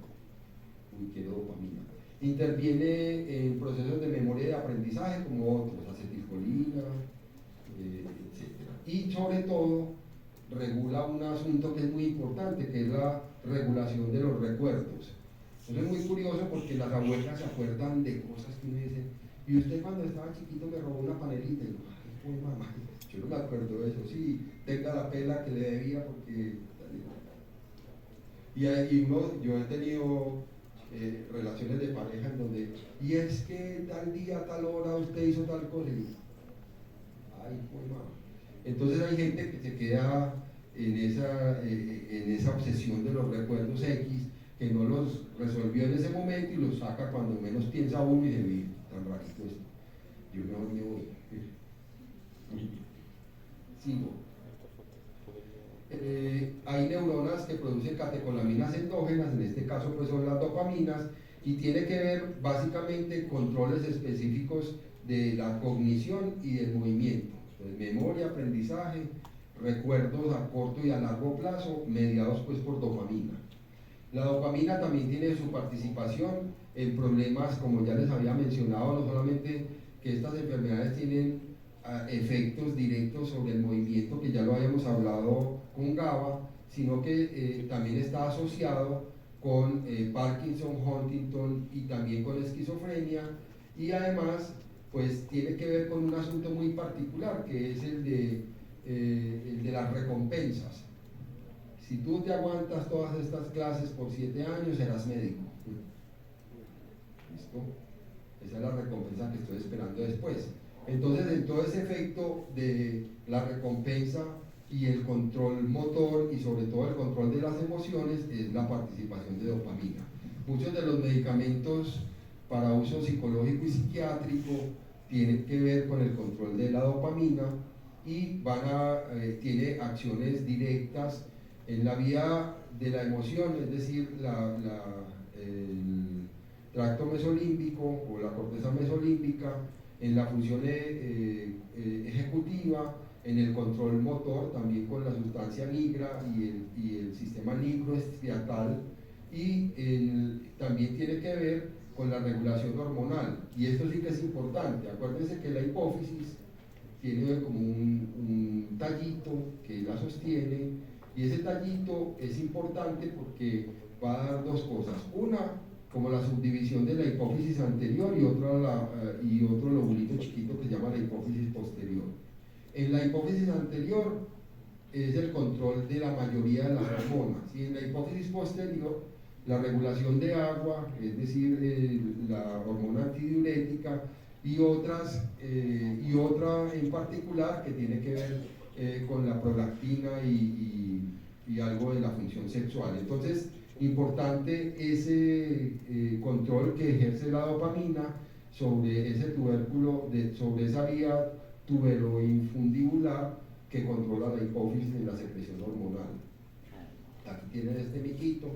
Uy, quiero dopamina. Interviene en procesos de memoria y de aprendizaje como otros, acetilcolina, etc. Y sobre todo regula un asunto que es muy importante, que es la regulación de los recuerdos. Eso es muy curioso porque las abuelas se acuerdan de cosas que uno dice, y usted cuando estaba chiquito me robó una panelita, y yo, ay, pues mamá, yo no me acuerdo de eso. Sí, tenga la pela que le debía porque... yo he tenido relaciones de pareja en donde, y es que tal día, tal hora usted hizo tal cosa, y ay, pues mamá. Entonces hay gente que se queda en esa obsesión de los recuerdos X, que no los resolvió en ese momento y los saca cuando menos piensa uno y dice, tan rarito esto, yo mejor me voy. Sigo. Hay neuronas que producen catecolaminas endógenas, en este caso pues son las dopaminas, y tiene que ver básicamente controles específicos de la cognición y del movimiento, memoria, aprendizaje, recuerdos a corto y a largo plazo, mediados pues por dopamina. La dopamina también tiene su participación en problemas, como ya les había mencionado, no solamente que estas enfermedades tienen efectos directos sobre el movimiento, que ya lo habíamos hablado con GABA, sino que también está asociado con Parkinson, Huntington y también con esquizofrenia, y además pues tiene que ver con un asunto muy particular, que es el de las recompensas. Si tú te aguantas todas estas clases por 7 años, serás médico. ¿Listo? Esa es la recompensa que estoy esperando después. Entonces, en todo ese efecto de la recompensa y el control motor y sobre todo el control de las emociones es la participación de dopamina. Muchos de los medicamentos para uso psicológico y psiquiátrico tienen que ver con el control de la dopamina y tiene acciones directas en la vía de la emoción, es decir, el tracto mesolímbico o la corteza mesolímbica, en la función ejecutiva, en el control motor, también con la sustancia nigra y el sistema nigroestriatal, y también tiene que ver con la regulación hormonal. Y esto sí que es importante. Acuérdense que la hipófisis tiene como un tallito que la sostiene, y ese tallito es importante porque va a dar dos cosas. Una, como la subdivisión de la hipófisis anterior, y otro lobulito chiquito que se llama la hipófisis posterior. En la hipófisis anterior es el control de la mayoría de las hormonas, y en la hipófisis posterior la regulación de agua, es decir, la hormona antidiurética, y otra en particular que tiene que ver con la prolactina y algo de la función sexual. Entonces, importante ese control que ejerce la dopamina sobre ese tubérculo, sobre esa vía tuberoinfundibular que controla la hipófisis en la secreción hormonal. Aquí tienen este miquito,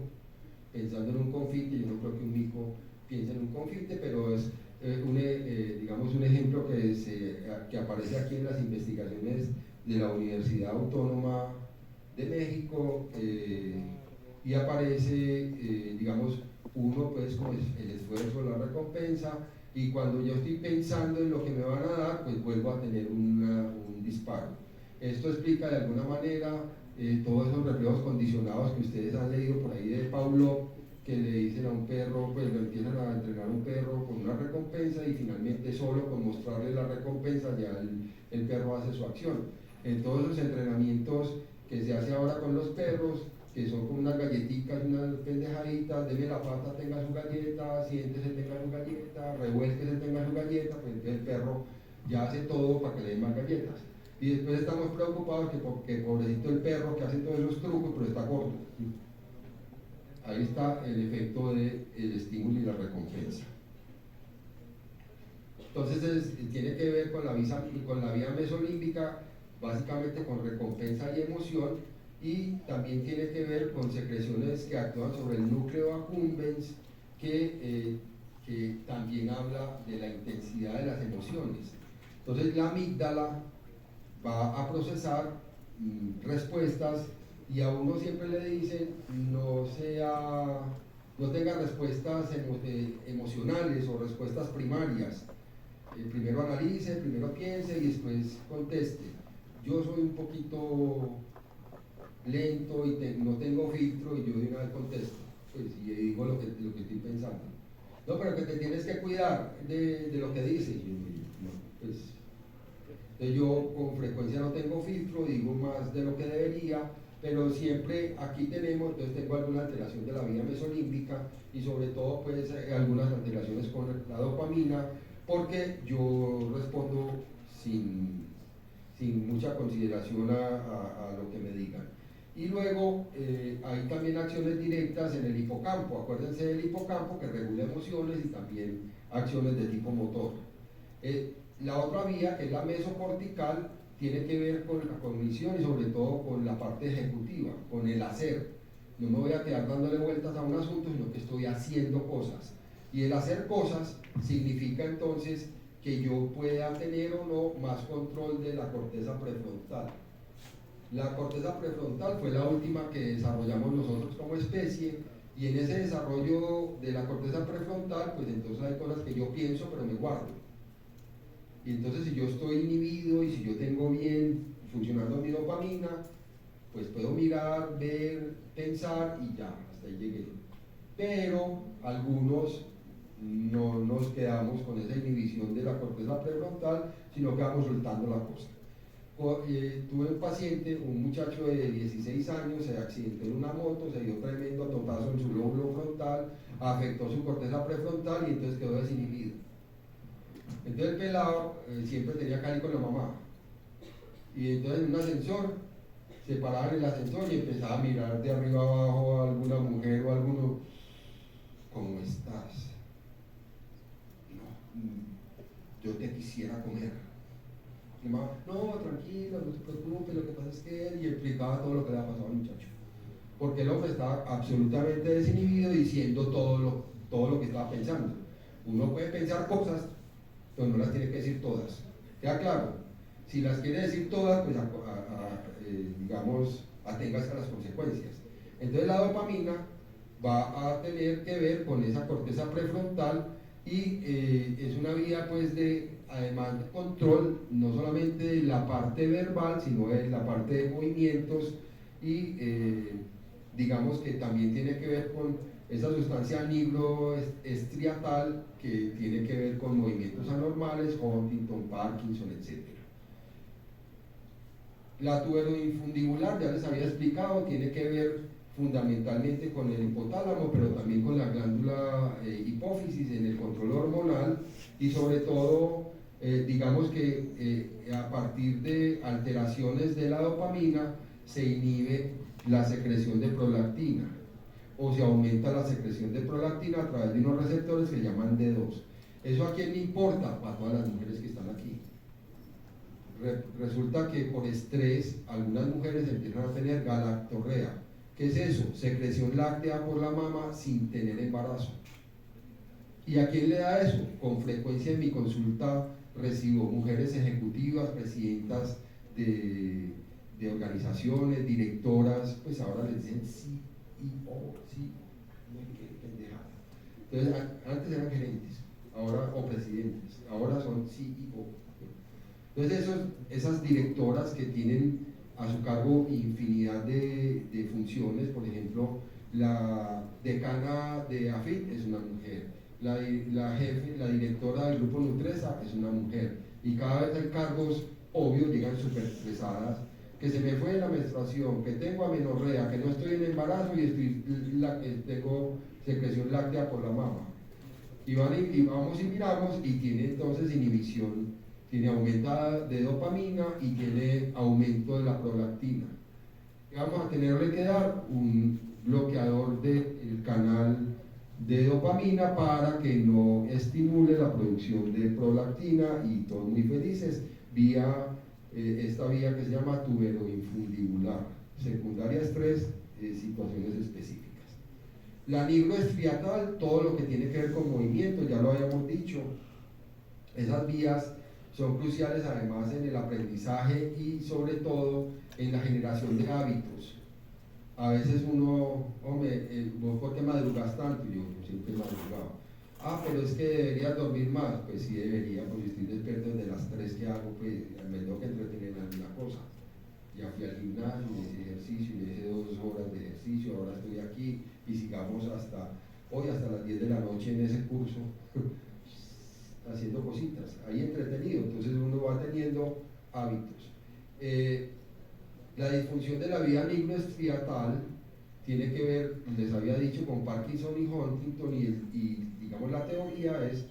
pensando en un confite. Yo no creo que un mico piense en un confite, pero es digamos un ejemplo que aparece aquí en las investigaciones de la Universidad Autónoma de México, y aparece, digamos, uno pues como el esfuerzo, la recompensa, y cuando yo estoy pensando en lo que me van a dar, pues vuelvo a tener un disparo. Esto explica de alguna manera todos esos reflejos condicionados que ustedes han leído por ahí de Pavlov, que le dicen a un perro, pues lo empiezan a entrenar a un perro con una recompensa, y finalmente solo con mostrarle la recompensa ya el perro hace su acción. En todos esos entrenamientos que se hace ahora con los perros, que son como unas galletitas, unas pendejaditas, deme la pata, tenga su galleta, siéntese, tenga su galleta, revuélquese, tenga su galleta, pues entonces el perro ya hace todo para que le den más galletas. Y después estamos preocupados porque pobrecito el perro que hace todos esos trucos, pero está corto. Ahí está el efecto del estímulo y la recompensa. Entonces tiene que ver con la vía mesolímbica, básicamente con recompensa y emoción, y también tiene que ver con secreciones que actúan sobre el núcleo accumbens, que también habla de la intensidad de las emociones. Entonces la amígdala va a procesar respuestas, y a uno siempre le dicen no tenga respuestas emocionales o respuestas primarias. Primero analice, primero piense y después conteste. Yo soy un poquito lento y no tengo filtro, y yo de una vez contesto, pues, y digo lo que estoy pensando. No, pero que te tienes que cuidar de lo que dices. Entonces yo con frecuencia no tengo filtro, digo más de lo que debería, pero siempre aquí entonces tengo alguna alteración de la vía mesolímbica, y sobre todo pues algunas alteraciones con la dopamina, porque yo respondo sin mucha consideración a lo que me digan. Y luego hay también acciones directas en el hipocampo. Acuérdense del hipocampo, que regula emociones y también acciones de tipo motor. La otra vía, que es la mesocortical, tiene que ver con la cognición y sobre todo con la parte ejecutiva, con el hacer. No me voy a quedar dándole vueltas a un asunto, sino que estoy haciendo cosas. Y el hacer cosas significa entonces que yo pueda tener o no más control de la corteza prefrontal. La corteza prefrontal fue la última que desarrollamos nosotros como especie, y en ese desarrollo de la corteza prefrontal, pues entonces hay cosas que yo pienso pero me guardo. Y entonces si yo estoy inhibido y si yo tengo bien funcionando mi dopamina, pues puedo mirar, ver, pensar y ya, hasta ahí llegué. Pero algunos no nos quedamos con esa inhibición de la corteza prefrontal, sino que vamos soltando la cosa. Tuve un paciente, un muchacho de 16 años, se accidentó en una moto, se dio tremendo totazo en su lóbulo frontal, afectó su corteza prefrontal y entonces quedó desinhibido. Entonces el pelado siempre tenía cali con la mamá, y entonces en un ascensor se paraba en el ascensor y empezaba a mirar de arriba abajo a alguna mujer o a alguno. ¿Cómo estás? No, yo te quisiera comer. Y mamá, no, tranquilo, no te preocupes, lo que pasa es que... Y explicaba todo lo que le había pasado al muchacho, porque el hombre estaba absolutamente desinhibido diciendo todo lo que estaba pensando. Uno puede pensar cosas, pero no las tiene que decir todas. ¿Queda claro? Si las quiere decir todas, pues digamos, aténgase a las consecuencias. Entonces la dopamina va a tener que ver con esa corteza prefrontal, y es una vía pues de, además de control, no solamente de la parte verbal, sino de la parte de movimientos, y digamos que también tiene que ver con esa sustancia nigroestriatal que tiene que ver con movimientos anormales, Huntington, Parkinson, etc. La tuberoinfundibular, ya les había explicado, tiene que ver fundamentalmente con el hipotálamo, pero también con la glándula hipófisis en el control hormonal, y sobre todo, digamos que a partir de alteraciones de la dopamina se inhibe la secreción de prolactina, o se aumenta la secreción de prolactina a través de unos receptores que se llaman D2. ¿Eso a quién le importa? A todas las mujeres que están aquí. Resulta que por estrés algunas mujeres empiezan a tener galactorrea. ¿Qué es eso? Secreción láctea por la mama sin tener embarazo. ¿Y a quién le da eso? Con frecuencia en mi consulta recibo mujeres ejecutivas, presidentas de organizaciones, directoras, pues ahora les dicen CEO, sí, qué pendejada. Entonces, antes eran gerentes, ahora, o presidentes, ahora son CEO. Entonces esas directoras que tienen a su cargo infinidad de funciones, por ejemplo, la decana de AFIT es una mujer, la jefe, la directora del grupo Nutresa es una mujer, y cada vez hay cargos obvios, llegan súper estresadas, que se me fue la menstruación, que tengo amenorrea, que no estoy en embarazo y tengo secreción láctea por la mama. Y vamos y miramos, y tiene entonces inhibición, tiene aumentada de dopamina y tiene aumento de la prolactina. Y vamos a tenerle que dar un bloqueador del canal de dopamina para que no estimule la producción de prolactina, y todos muy felices, vía esta vía que se llama tuberoinfundibular, secundaria a estrés, situaciones específicas. La nigroestriatal, todo lo que tiene que ver con movimiento, ya lo habíamos dicho, esas vías son cruciales además en el aprendizaje y sobre todo en la generación de hábitos. A veces uno, hombre, vos por qué madrugas tanto, yo siempre he madrugado. Ah, pero es que deberías dormir más. Pues sí debería, porque estoy despierto desde las 3 que hago, pues me tengo que entretener en alguna cosa. Ya fui al gimnasio, hice ejercicio, hice 2 horas de ejercicio, ahora estoy aquí y sigamos hasta hoy, hasta las 10 de la noche en ese curso. Haciendo cositas, ahí entretenido, entonces uno va teniendo hábitos. La disfunción de la vía nigroestriatal tiene que ver, les había dicho, con Parkinson y Huntington, y digamos la teoría es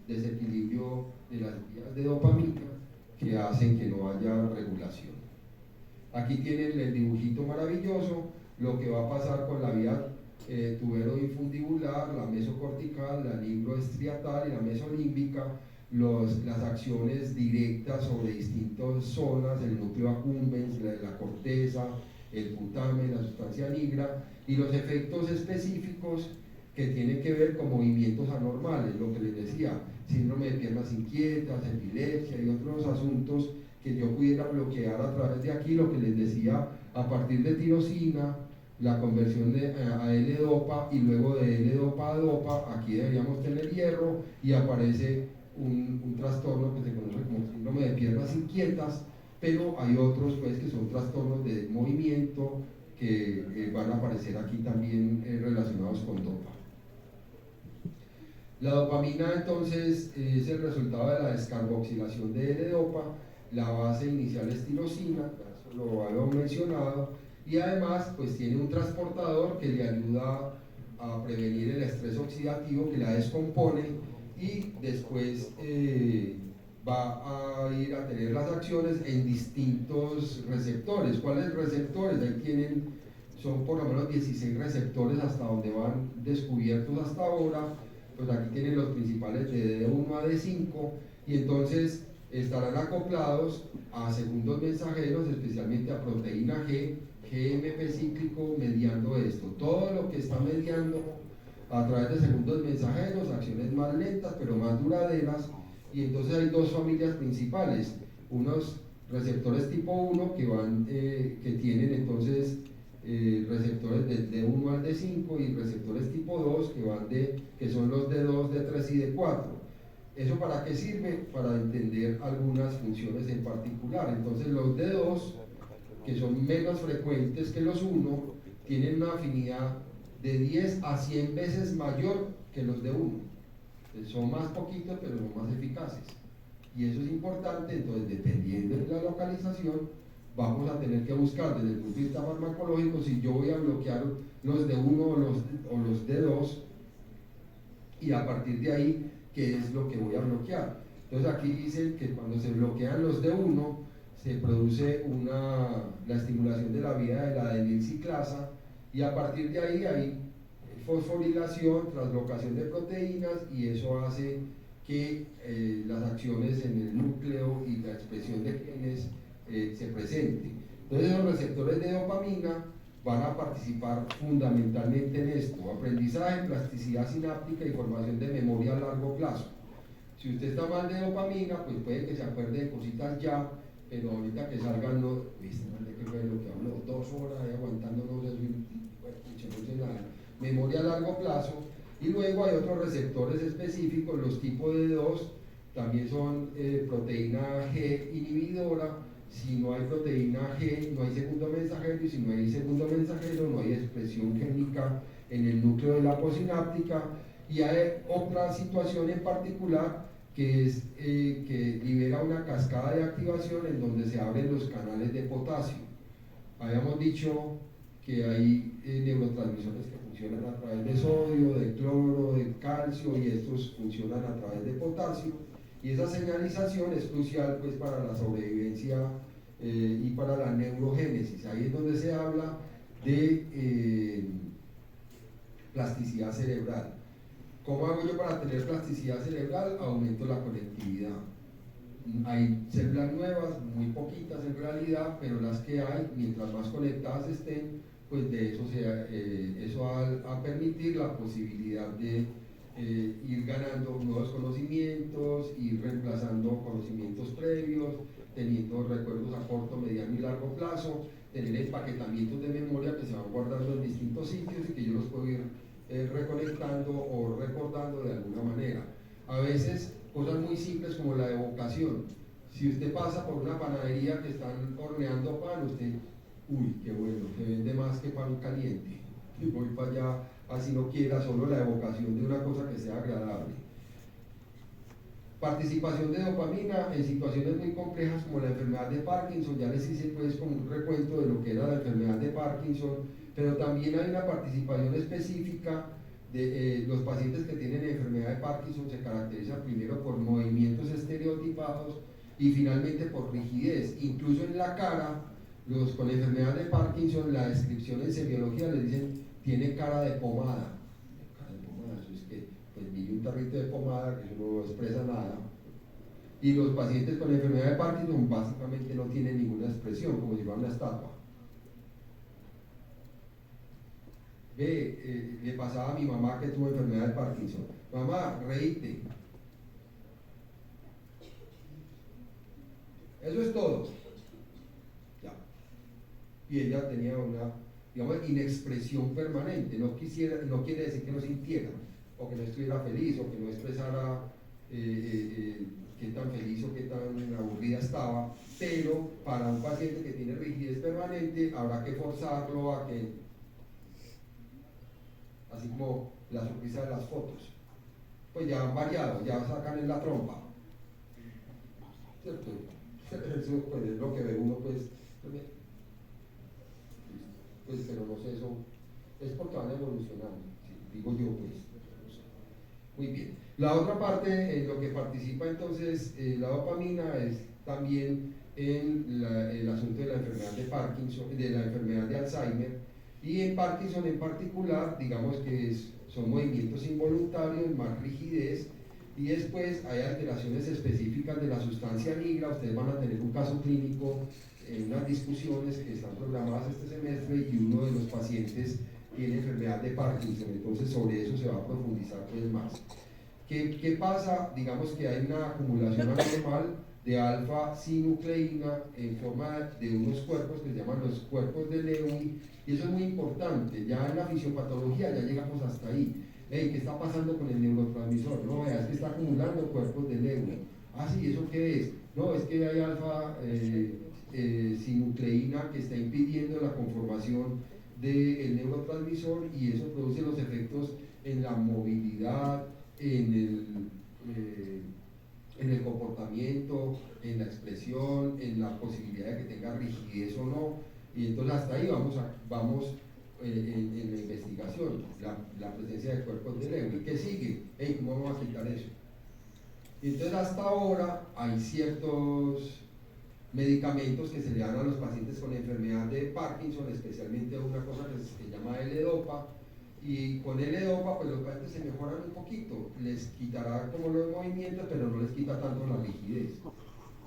desequilibrio de las vías de dopamina que hacen que no haya regulación. Aquí tienen el dibujito maravilloso, lo que va a pasar con la vía tuberoinfundibular, la mesocortical, la nigroestriatal y la mesolímbica, las acciones directas sobre distintas zonas, el núcleo accumbens, la corteza, el putamen, la sustancia nigra, y los efectos específicos que tiene que ver con movimientos anormales, lo que les decía, síndrome de piernas inquietas, epilepsia y otros asuntos que yo pudiera bloquear a través de aquí, lo que les decía, a partir de tirosina, la conversión a L-dopa y luego de L-dopa a dopa, aquí deberíamos tener hierro y aparece un trastorno que se conoce como síndrome de piernas inquietas, pero hay otros pues que son trastornos de movimiento que van a aparecer aquí también relacionados con dopa. La dopamina entonces es el resultado de la descarboxilación de L-dopa, la base inicial es tirosina, eso lo habíamos mencionado, y además pues tiene un transportador que le ayuda a prevenir el estrés oxidativo que la descompone y después va a ir a tener las acciones en distintos receptores. ¿Cuáles receptores? Ahí tienen, son por lo menos 16 receptores hasta donde van descubiertos hasta ahora. Pues aquí tienen los principales de D1 a D5 y entonces estarán acoplados a segundos mensajeros, especialmente a proteína G, GMP cíclico mediando esto. Todo lo que está mediando a través de segundos mensajeros, acciones más lentas pero más duraderas, y entonces hay dos familias principales, unos receptores tipo 1 que tienen entonces receptores de D1 al D5 y receptores tipo 2 que son los D2, D3 y D4. ¿Eso para qué sirve? Para entender algunas funciones en particular. Entonces los D2, que son menos frecuentes que los 1, tienen una afinidad de 10 a 100 veces mayor que los D1. Son más poquitos pero son más eficaces. Y eso es importante, entonces dependiendo de la localización, vamos a tener que buscar desde el punto de vista farmacológico si yo voy a bloquear los D1 o los D2 y a partir de ahí, ¿qué es lo que voy a bloquear? Entonces aquí dicen que cuando se bloquean los D1 se produce la estimulación de la vía de la adenilciclasa y a partir de ahí hay fosforilación, translocación de proteínas y eso hace que las acciones en el núcleo y la expresión de genes se presente. Entonces los receptores de dopamina van a participar fundamentalmente en esto: aprendizaje, plasticidad sináptica y formación de memoria a largo plazo. Si usted está mal de dopamina, pues puede que se acuerde de cositas ya, pero ahorita que salgan no, ¿qué fue lo que habló? 2 horas ahí aguantándonos eso no sé nada. Memoria a largo plazo. Y luego hay otros receptores específicos, los tipo D2, también son proteína G inhibidora. Si no hay proteína G, no hay segundo mensajero, y si no hay segundo mensajero, no hay expresión génica en el núcleo de la posináptica. Y hay otra situación en particular que es que libera una cascada de activación en donde se abren los canales de potasio. Habíamos dicho que hay neurotransmisores que funcionan a través de sodio, de cloro, de calcio, y estos funcionan a través de potasio, y esa señalización es crucial pues para la sobrevivencia y para la neurogénesis. Ahí es donde se habla de plasticidad cerebral. ¿Cómo hago yo para tener plasticidad cerebral? Aumento la conectividad. Hay células nuevas, muy poquitas en realidad, pero las que hay, mientras más conectadas estén, pues de eso, eso va a permitir la posibilidad de ir ganando nuevos conocimientos, ir reemplazando conocimientos previos, teniendo recuerdos a corto, mediano y largo plazo, tener empaquetamientos de memoria que se van guardando en distintos sitios y que yo los puedo ir reconectando o recordando de alguna manera. A veces cosas muy simples como la evocación. Si usted pasa por una panadería que están horneando pan, usted, uy, qué bueno, se vende más que pan caliente, y voy para allá, así no quiera, solo la evocación de una cosa que sea agradable. Participación de dopamina en situaciones muy complejas como la enfermedad de Parkinson. Ya les hice pues como un recuento de lo que era la enfermedad de Parkinson, pero también hay una participación específica de los pacientes que tienen enfermedad de Parkinson. Se caracterizan primero por movimientos estereotipados y finalmente por rigidez. Incluso en la cara, los con enfermedad de Parkinson, la descripción en semiología les dicen tiene cara de pomada. Cara de pomada, eso es que pues mire un tarrito de pomada que no expresa nada. Y los pacientes con enfermedad de Parkinson básicamente no tienen ninguna expresión, como si fuera una estatua. le pasaba a mi mamá que tuvo enfermedad de Parkinson, mamá, reíte. Eso es todo. Ya. Y ella tenía una, digamos, inexpresión permanente, no quiere decir que no sintiera, o que no estuviera feliz, o que no expresara qué tan feliz o qué tan aburrida estaba, pero para un paciente que tiene rigidez permanente habrá que forzarlo a que, así como la sonrisa de las fotos, pues ya han variado, ya sacan en la trompa, ¿cierto? Eso pues, es lo que ve uno, pues, pero no sé, eso es porque van evolucionando, ¿sí? Digo yo, pues. Muy bien. La otra parte en lo que participa entonces la dopamina es también en el asunto de la enfermedad de Parkinson, de la enfermedad de Alzheimer, y en Parkinson en particular, digamos que son movimientos involuntarios, más rigidez, y después hay alteraciones específicas de la sustancia nigra. Ustedes van a tener un caso clínico en unas discusiones que están programadas este semestre, y uno de los pacientes tiene enfermedad de Parkinson, entonces sobre eso se va a profundizar pues más. ¿Qué pasa? Digamos que hay una acumulación anormal de alfa-sinucleína en forma de unos cuerpos que se llaman los cuerpos de Lewy, y eso es muy importante. Ya en la fisiopatología ya llegamos hasta ahí. Hey, ¿qué está pasando con el neurotransmisor? No, es que está acumulando cuerpos de Lewy. Ah, sí, ¿eso qué es? No, es que hay alfa-sinucleína que está impidiendo la conformación del neurotransmisor, y eso produce los efectos en la movilidad, en el comportamiento, en la expresión, en la posibilidad de que tenga rigidez o no. Y entonces hasta ahí vamos en la investigación, la presencia de cuerpos de Lewy. ¿Qué sigue? Hey, ¿cómo vamos a quitar eso? Y entonces hasta ahora hay ciertos medicamentos que se le dan a los pacientes con enfermedad de Parkinson, especialmente una cosa que se llama L-Dopa, y con L-Dopa pues los pacientes se mejoran un poquito, les quitará como los movimientos, pero no les quita tanto la rigidez,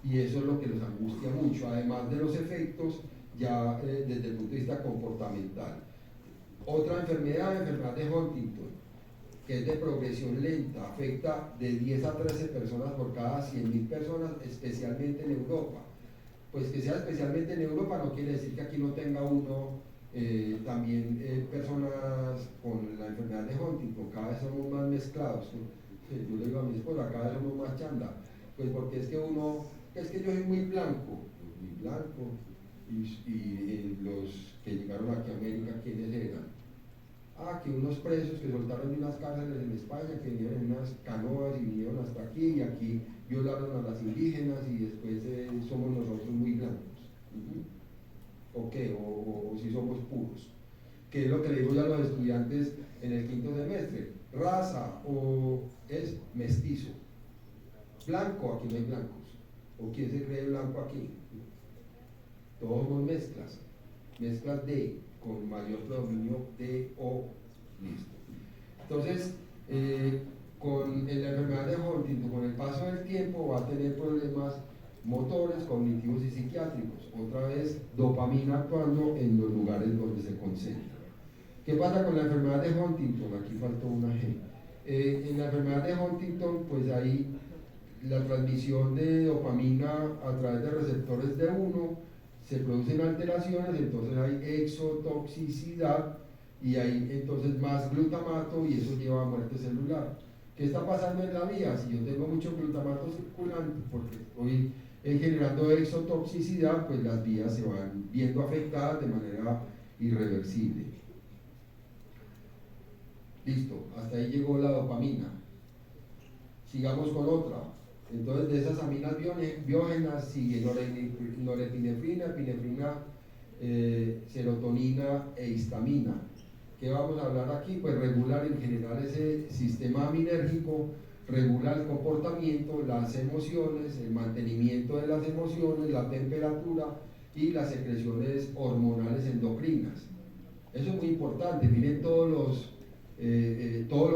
y eso es lo que los angustia mucho, además de los efectos ya desde el punto de vista comportamental. Otra enfermedad de Huntington, que es de progresión lenta, afecta de 10 a 13 personas por cada 100.000 personas, especialmente en Europa. Pues que sea especialmente en Europa no quiere decir que aquí no tenga uno también personas con la enfermedad de Huntington. Cada vez somos más mezclados. Yo le digo a mi esposa, cada vez somos más chanda, pues porque es que yo soy muy blanco, y los que llegaron aquí a América, ¿quiénes eran? Que unos presos que soltaron de unas cárceles en España, que vinieron en unas canoas y vinieron hasta aquí, y aquí violaron a las indígenas, y después somos nosotros muy blancos. ¿O qué? O si somos puros. ¿Qué es lo que le digo yo a los estudiantes en el quinto semestre? Raza o es mestizo. Blanco, aquí no hay blancos. ¿O quién se cree blanco aquí? Todos somos mezclas de, con mayor predominio de o, listo. Entonces, en la enfermedad de Huntington, con el paso del tiempo va a tener problemas motores, cognitivos y psiquiátricos. Otra vez, dopamina actuando en los lugares donde se concentra. ¿Qué pasa con la enfermedad de Huntington? Aquí faltó una G. En la enfermedad de Huntington, pues hay la transmisión de dopamina a través de receptores D1, se producen alteraciones, entonces hay exotoxicidad, y hay entonces más glutamato, y eso lleva a muerte celular. ¿Qué está pasando en la vía? Si yo tengo mucho glutamato circulante, porque estoy generando exotoxicidad, pues las vías se van viendo afectadas de manera irreversible. Listo, hasta ahí llegó la dopamina. Sigamos con otra. Entonces, de esas aminas biógenas sigue norepinefrina, epinefrina, serotonina e histamina. ¿Qué vamos a hablar aquí? Pues regular en general ese sistema aminérgico, regula el comportamiento, las emociones, el mantenimiento de las emociones, la temperatura y las secreciones hormonales endocrinas. Eso es muy importante. Miren todo lo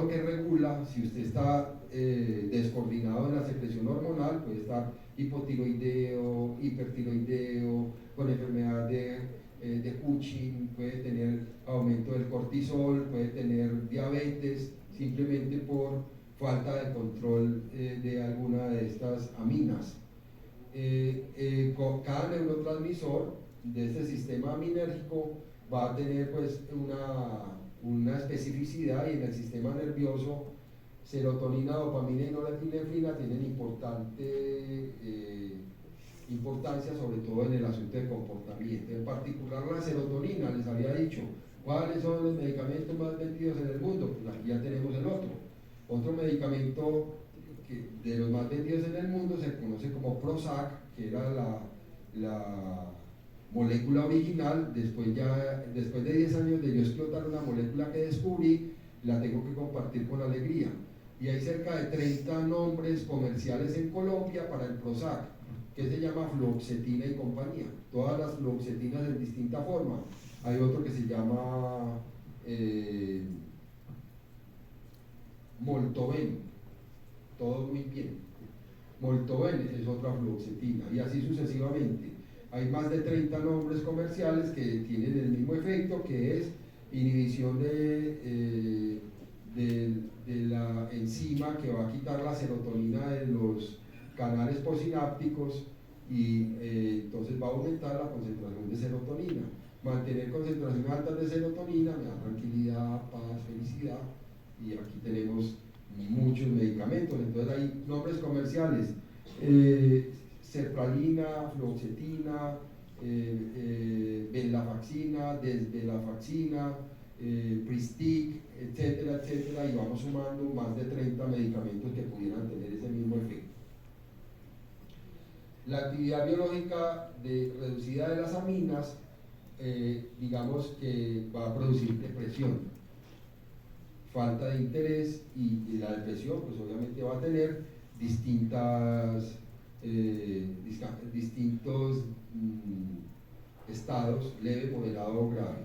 que regula. Si usted está descoordinado en la secreción hormonal, puede estar hipotiroideo, hipertiroideo, con enfermedad de Cushing, puede tener aumento del cortisol, cortisol, puede tener diabetes, simplemente por falta de control de alguna de estas aminas. Cada neurotransmisor de este sistema aminérgico va a tener pues una especificidad, y en el sistema nervioso serotonina, dopamina y norepinefrina tienen importancia, sobre todo en el asunto de comportamiento. En particular la serotonina, les había dicho cuáles son los medicamentos más vendidos en el mundo. Pues aquí ya tenemos el otro medicamento de los más vendidos en el mundo se conoce como Prozac, que era la molécula original. Después de 10 años de yo explotar una molécula que descubrí, la tengo que compartir con alegría. Y hay cerca de 30 nombres comerciales en Colombia para el Prozac, que se llama fluoxetina y compañía. Todas las fluoxetinas en distinta forma. Hay otro que se llama Moltoven, todo muy bien. Moltoven es otra fluoxetina, y así sucesivamente. Hay más de 30 nombres comerciales que tienen el mismo efecto, que es inhibición de la enzima que va a quitar la serotonina de los canales posinápticos, y entonces va a aumentar la concentración de serotonina. Mantener concentraciones altas de serotonina me da tranquilidad, paz, felicidad, y aquí tenemos muchos medicamentos. Entonces hay nombres comerciales: sertralina, fluoxetina, venlafaxina, desvenlafaxina, Pristic, etcétera, etcétera, y vamos sumando más de 30 medicamentos que pudieran tener ese mismo efecto. La actividad biológica reducida de las aminas, digamos que va a producir depresión, falta de interés, y la depresión pues obviamente va a tener distintos estados: leve, moderado o grave.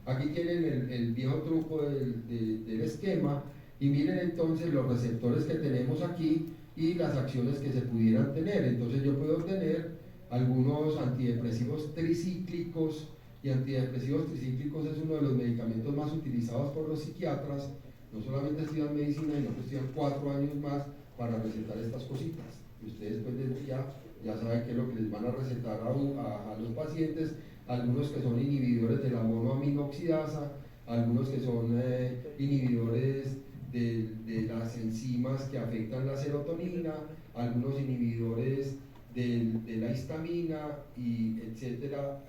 Aquí tienen el viejo truco del esquema, y miren entonces los receptores que tenemos aquí y las acciones que se pudieran tener. Entonces yo puedo tener algunos antidepresivos tricíclicos, y antidepresivos tricíclicos es uno de los medicamentos más utilizados por los psiquiatras. No solamente estudian medicina, sino que estudian 4 años más para recetar estas cositas. Y ustedes pues ya saben qué es lo que les van a recetar a los pacientes. Algunos que son inhibidores de la monoaminoxidasa, algunos que son inhibidores de las enzimas que afectan la serotonina, algunos inhibidores de la histamina, y etcétera.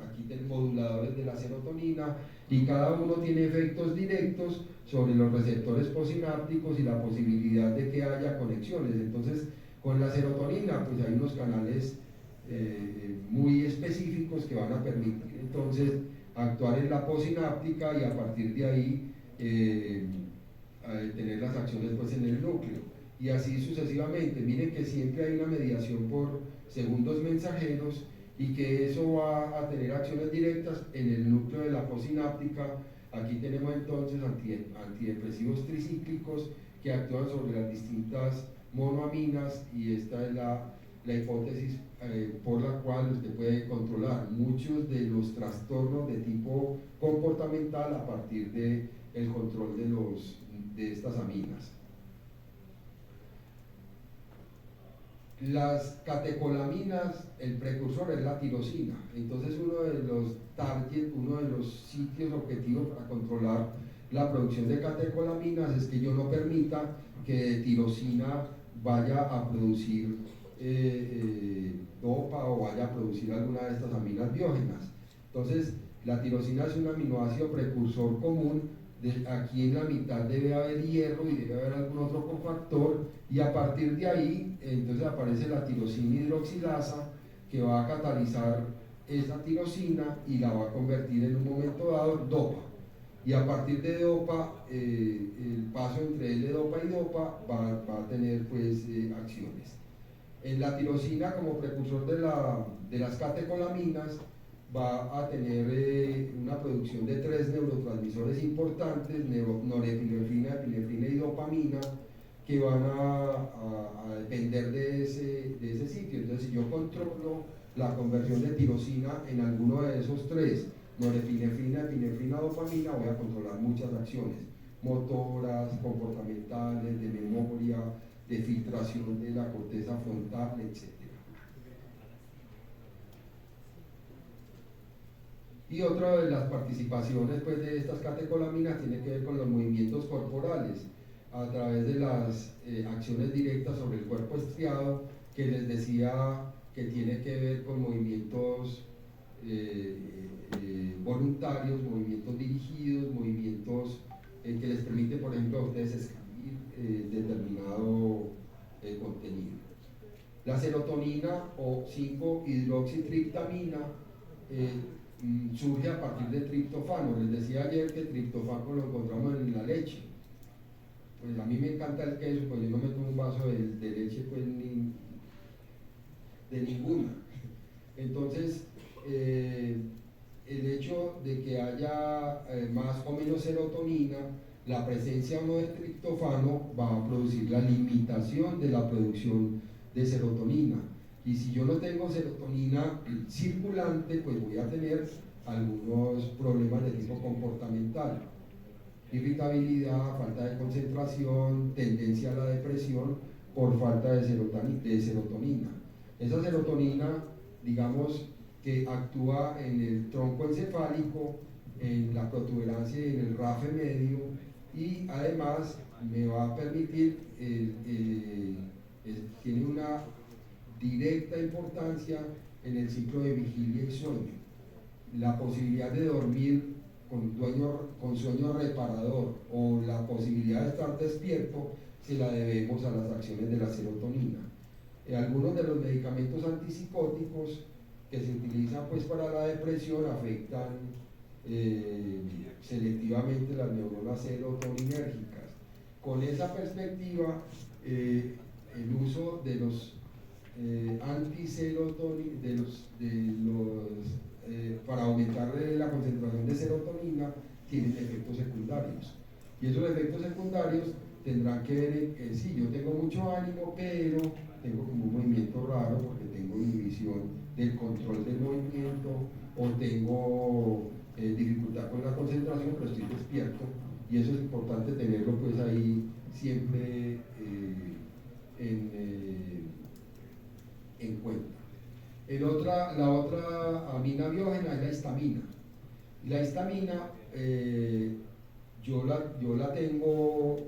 Aquí tenemos moduladores de la serotonina, y cada uno tiene efectos directos sobre los receptores posinápticos y la posibilidad de que haya conexiones. Entonces, con la serotonina pues hay unos canales muy específicos que van a permitir entonces actuar en la posináptica, y a partir de ahí tener las acciones pues en el núcleo, y así sucesivamente. Miren que siempre hay una mediación por segundos mensajeros, y que eso va a tener acciones directas en el núcleo de la posináptica. Aquí tenemos entonces antidepresivos tricíclicos que actúan sobre las distintas monoaminas, y esta es la hipótesis por la cual usted puede controlar muchos de los trastornos de tipo comportamental a partir del control de estas aminas. Las catecolaminas, el precursor es la tirosina. Entonces uno de los sitios objetivos para controlar la producción de catecolaminas es que yo no permita que tirosina vaya a producir dopa, o vaya a producir alguna de estas aminas biógenas. Entonces la tirosina es un aminoácido precursor común. Aquí en la mitad debe haber hierro y debe haber algún otro cofactor, y a partir de ahí entonces aparece la tirosina hidroxilasa, que va a catalizar esa tirosina y la va a convertir en un momento dado dopa, y a partir de dopa el paso entre L-dopa y dopa va a tener pues acciones. En la tirosina, como precursor de las catecolaminas, va a tener una producción de 3 neurotransmisores importantes: norepinefrina, epinefrina y dopamina, que van a depender de ese sitio. Entonces, si yo controlo la conversión de tirosina en alguno de esos 3, norepinefrina, epinefrina, dopamina, voy a controlar muchas acciones motoras, comportamentales, de memoria, de filtración de la corteza frontal, etc. Y otra de las participaciones pues, de estas catecolaminas tiene que ver con los movimientos corporales a través de las acciones directas sobre el cuerpo estriado, que les decía que tiene que ver con movimientos voluntarios, movimientos dirigidos, movimientos que les permite, por ejemplo, a ustedes escribir determinado contenido. La serotonina o 5-hidroxitriptamina surge a partir de triptofano. Les decía ayer que el triptofano lo encontramos en la leche. Pues a mí me encanta el queso, pues yo no me tomo un vaso de leche pues ni de ninguna. Entonces, el hecho de que haya más o menos serotonina, la presencia o no de triptofano va a producir la limitación de la producción de serotonina. Y si yo no tengo serotonina circulante, pues voy a tener algunos problemas de tipo comportamental. Irritabilidad, falta de concentración, tendencia a la depresión por falta de serotonina. Esa serotonina, digamos, que actúa en el tronco encefálico, en la protuberancia y en el rafe medio, y además me va a permitir, tiene una directa importancia en el ciclo de vigilia y sueño. La posibilidad de dormir con sueño reparador o la posibilidad de estar despierto se la debemos a las acciones de la serotonina. Algunos de los medicamentos antipsicóticos que se utilizan pues para la depresión afectan selectivamente las neuronas serotoninérgicas. Con esa perspectiva, el uso de los para aumentar la concentración de serotonina tienen efectos secundarios. Y esos efectos secundarios tendrán que ver en que sí, yo tengo mucho ánimo, pero tengo como un movimiento raro porque tengo inhibición del control del movimiento o tengo dificultad con la concentración, pero estoy despierto, y eso es importante tenerlo pues ahí siempre en cuenta. La otra amina biógena es la histamina. La histamina yo la tengo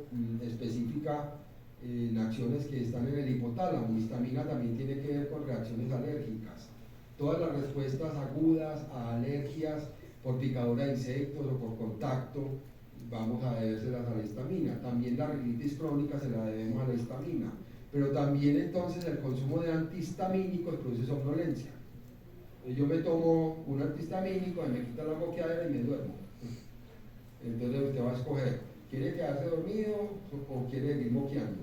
específica en acciones que están en el hipotálamo. Histamina también tiene que ver con reacciones alérgicas. Todas las respuestas agudas a alergias por picadura de insectos o por contacto, vamos a debérselas a la histamina. También la rinitis crónica se la debemos a la histamina. Pero también entonces el consumo de antihistamínicos produce somnolencia. Yo me tomo un antihistamínico y me quita la boqueadera y me duermo. Entonces usted va a escoger, ¿quiere quedarse dormido o quiere seguir boqueando?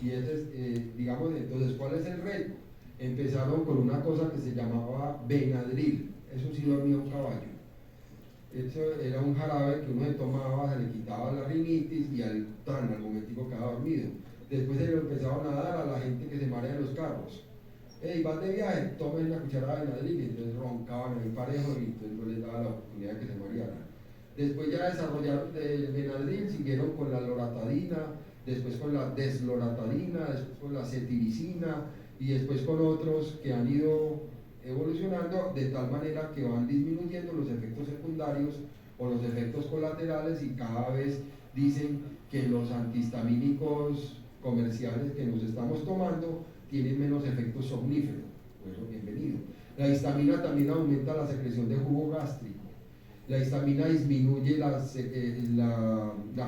Y ese es, digamos, entonces, ¿cuál es el reto? Empezaron con una cosa que se llamaba Benadryl, eso sí dormía un caballo. Eso era un jarabe que uno se tomaba, se le quitaba la rinitis y al momentico quedaba dormido. Después se lo empezaron a dar a la gente que se marea en los carros. Hey, van de viaje, tomen una cucharada de Benadryl, y entonces roncaban en parejo y entonces no les daba la oportunidad de que se marearan. Después ya desarrollaron el Benadryl, siguieron con la loratadina, después con la desloratadina, después con la cetiricina y después con otros que han ido evolucionando de tal manera que van disminuyendo los efectos secundarios o los efectos colaterales, y cada vez dicen que los antihistamínicos comerciales que nos estamos tomando tienen menos efectos somníferos. Bueno, bienvenido. La histamina también aumenta la secreción de jugo gástrico. La histamina disminuye la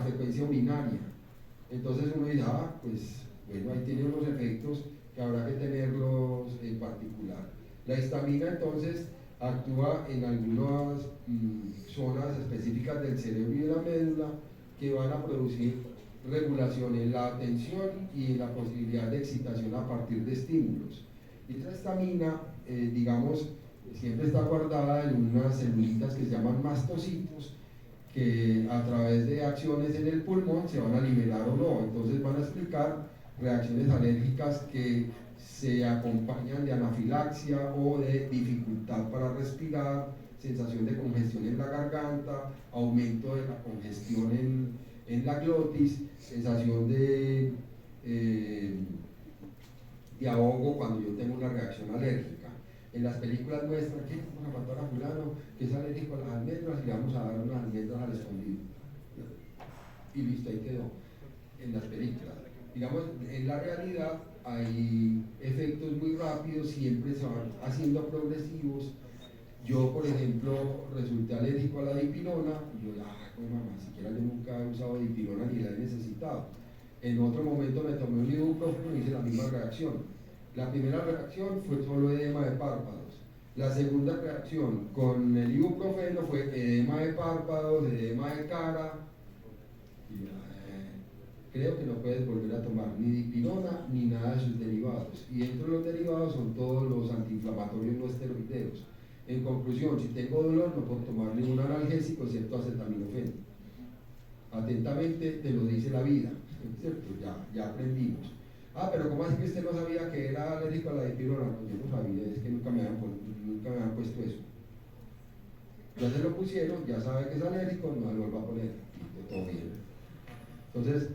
frecuencia urinaria. Entonces uno dice, pues bueno, ahí tiene unos efectos que habrá que tenerlos en particular. La histamina entonces actúa en algunas zonas específicas del cerebro y de la médula que van a producir regulación en la atención y en la posibilidad de excitación a partir de estímulos. Y esa histamina, digamos, siempre está guardada en unas celulitas que se llaman mastocitos, que a través de acciones en el pulmón se van a liberar o no. Entonces van a explicar reacciones alérgicas que se acompañan de anafilaxia o de dificultad para respirar, sensación de congestión en la garganta, aumento de la congestión en la glotis, sensación de ahogo cuando yo tengo una reacción alérgica. En las películas muestran que vamos a matar a fulano que es alérgico a las almendras y le vamos a dar unas almendras al escondido. Y listo, ahí quedó. En las películas. Digamos, en la realidad hay efectos muy rápidos, siempre se van haciendo progresivos. Yo, por ejemplo, resulté alérgico a la dipirona. Yo, no mamá, siquiera yo nunca he usado dipirona ni la he necesitado. En otro momento me tomé un ibuprofeno y hice la misma reacción. La primera reacción fue solo edema de párpados. La segunda reacción con el ibuprofeno fue edema de párpados, edema de cara. Y creo que no puedes volver a tomar ni dipirona ni nada de sus derivados. Y dentro de los derivados son todos los antiinflamatorios no esteroideos. En conclusión, si tengo dolor no puedo tomar ningún analgésico excepto acetaminofén. Atentamente te lo dice la vida, ¿cierto? Ya aprendimos. Pero ¿cómo así que usted no sabía que era alérgico a la dipirona? Pues yo no sabía, es que nunca me habían puesto eso. Ya se lo pusieron, ya sabe que es alérgico, no se lo vuelva a poner, y todo bien. Entonces,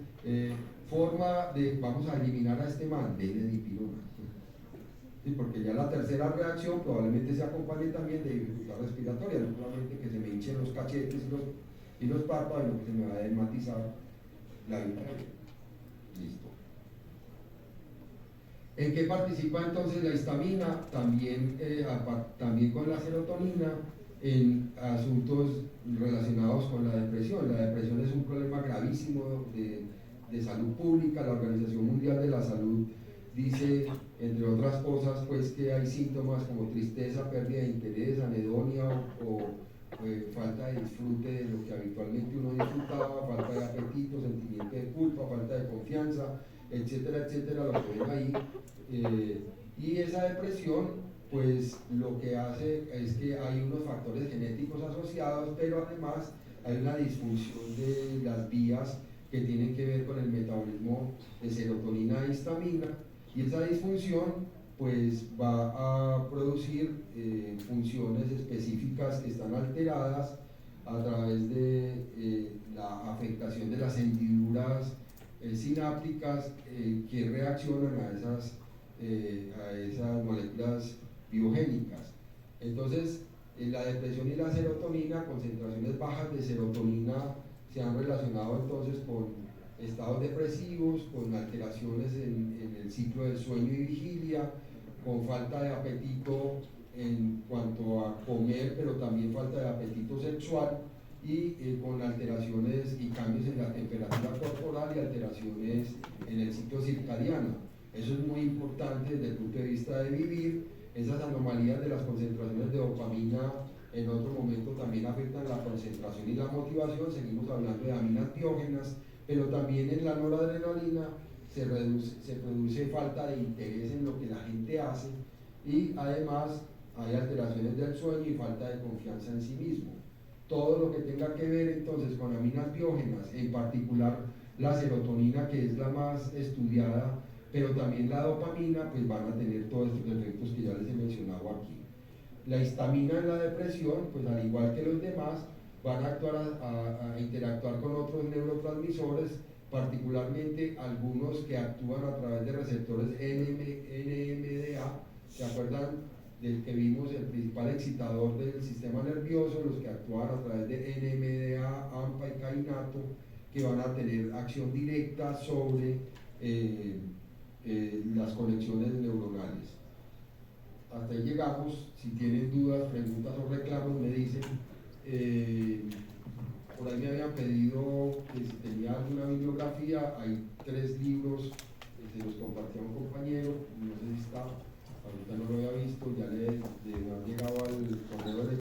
forma de, vamos a eliminar a este man, de dipirona. Sí, porque ya la tercera reacción probablemente se acompañe también de dificultad respiratoria, no solamente que se me hinchen los cachetes y los párpados, sino que se me va a dermatizar la vida. Listo. ¿En qué participa entonces la histamina? También con la serotonina en asuntos relacionados con la depresión. La depresión es un problema gravísimo de salud pública. La Organización Mundial de la Salud dice, entre otras cosas, pues que hay síntomas como tristeza, pérdida de interés, anedonia o falta de disfrute de lo que habitualmente uno disfrutaba, falta de apetito, sentimiento de culpa, falta de confianza, etcétera, etcétera, lo que ven ahí. Y esa depresión, pues lo que hace es que hay unos factores genéticos asociados, pero además hay una disfunción de las vías que tienen que ver con el metabolismo de serotonina e histamina, y esa disfunción pues va a producir funciones específicas que están alteradas a través de la afectación de las hendiduras sinápticas que reaccionan a esas moléculas biogénicas. Entonces, la depresión y la serotonina, concentraciones bajas de serotonina se han relacionado entonces con estados depresivos, con alteraciones en el ciclo del sueño y vigilia, con falta de apetito en cuanto a comer, pero también falta de apetito sexual, y con alteraciones y cambios en la temperatura corporal y alteraciones en el ciclo circadiano. Eso es muy importante desde el punto de vista de vivir. Esas anomalías de las concentraciones de dopamina en otro momento también afectan la concentración y la motivación. Seguimos hablando de aminas biógenas, pero también en la noradrenalina se produce falta de interés en lo que la gente hace, y además hay alteraciones del sueño y falta de confianza en sí mismo. Todo lo que tenga que ver entonces con aminas biógenas, en particular la serotonina, que es la más estudiada, pero también la dopamina, pues van a tener todos estos efectos que ya les he mencionado aquí. La histamina en la depresión, pues al igual que los demás, van a actuar a interactuar con otros neurotransmisores, particularmente algunos que actúan a través de receptores NMDA. ¿Se acuerdan del que vimos, el principal excitador del sistema nervioso? Los que actúan a través de NMDA, AMPA y kainato, que van a tener acción directa sobre las conexiones neuronales. Hasta ahí llegamos. Si tienen dudas, preguntas o reclamos me dicen. Por ahí me habían pedido que si tenía alguna bibliografía. Hay 3 libros que se los compartí a un compañero, no sé si está, ahorita no lo había visto, ya le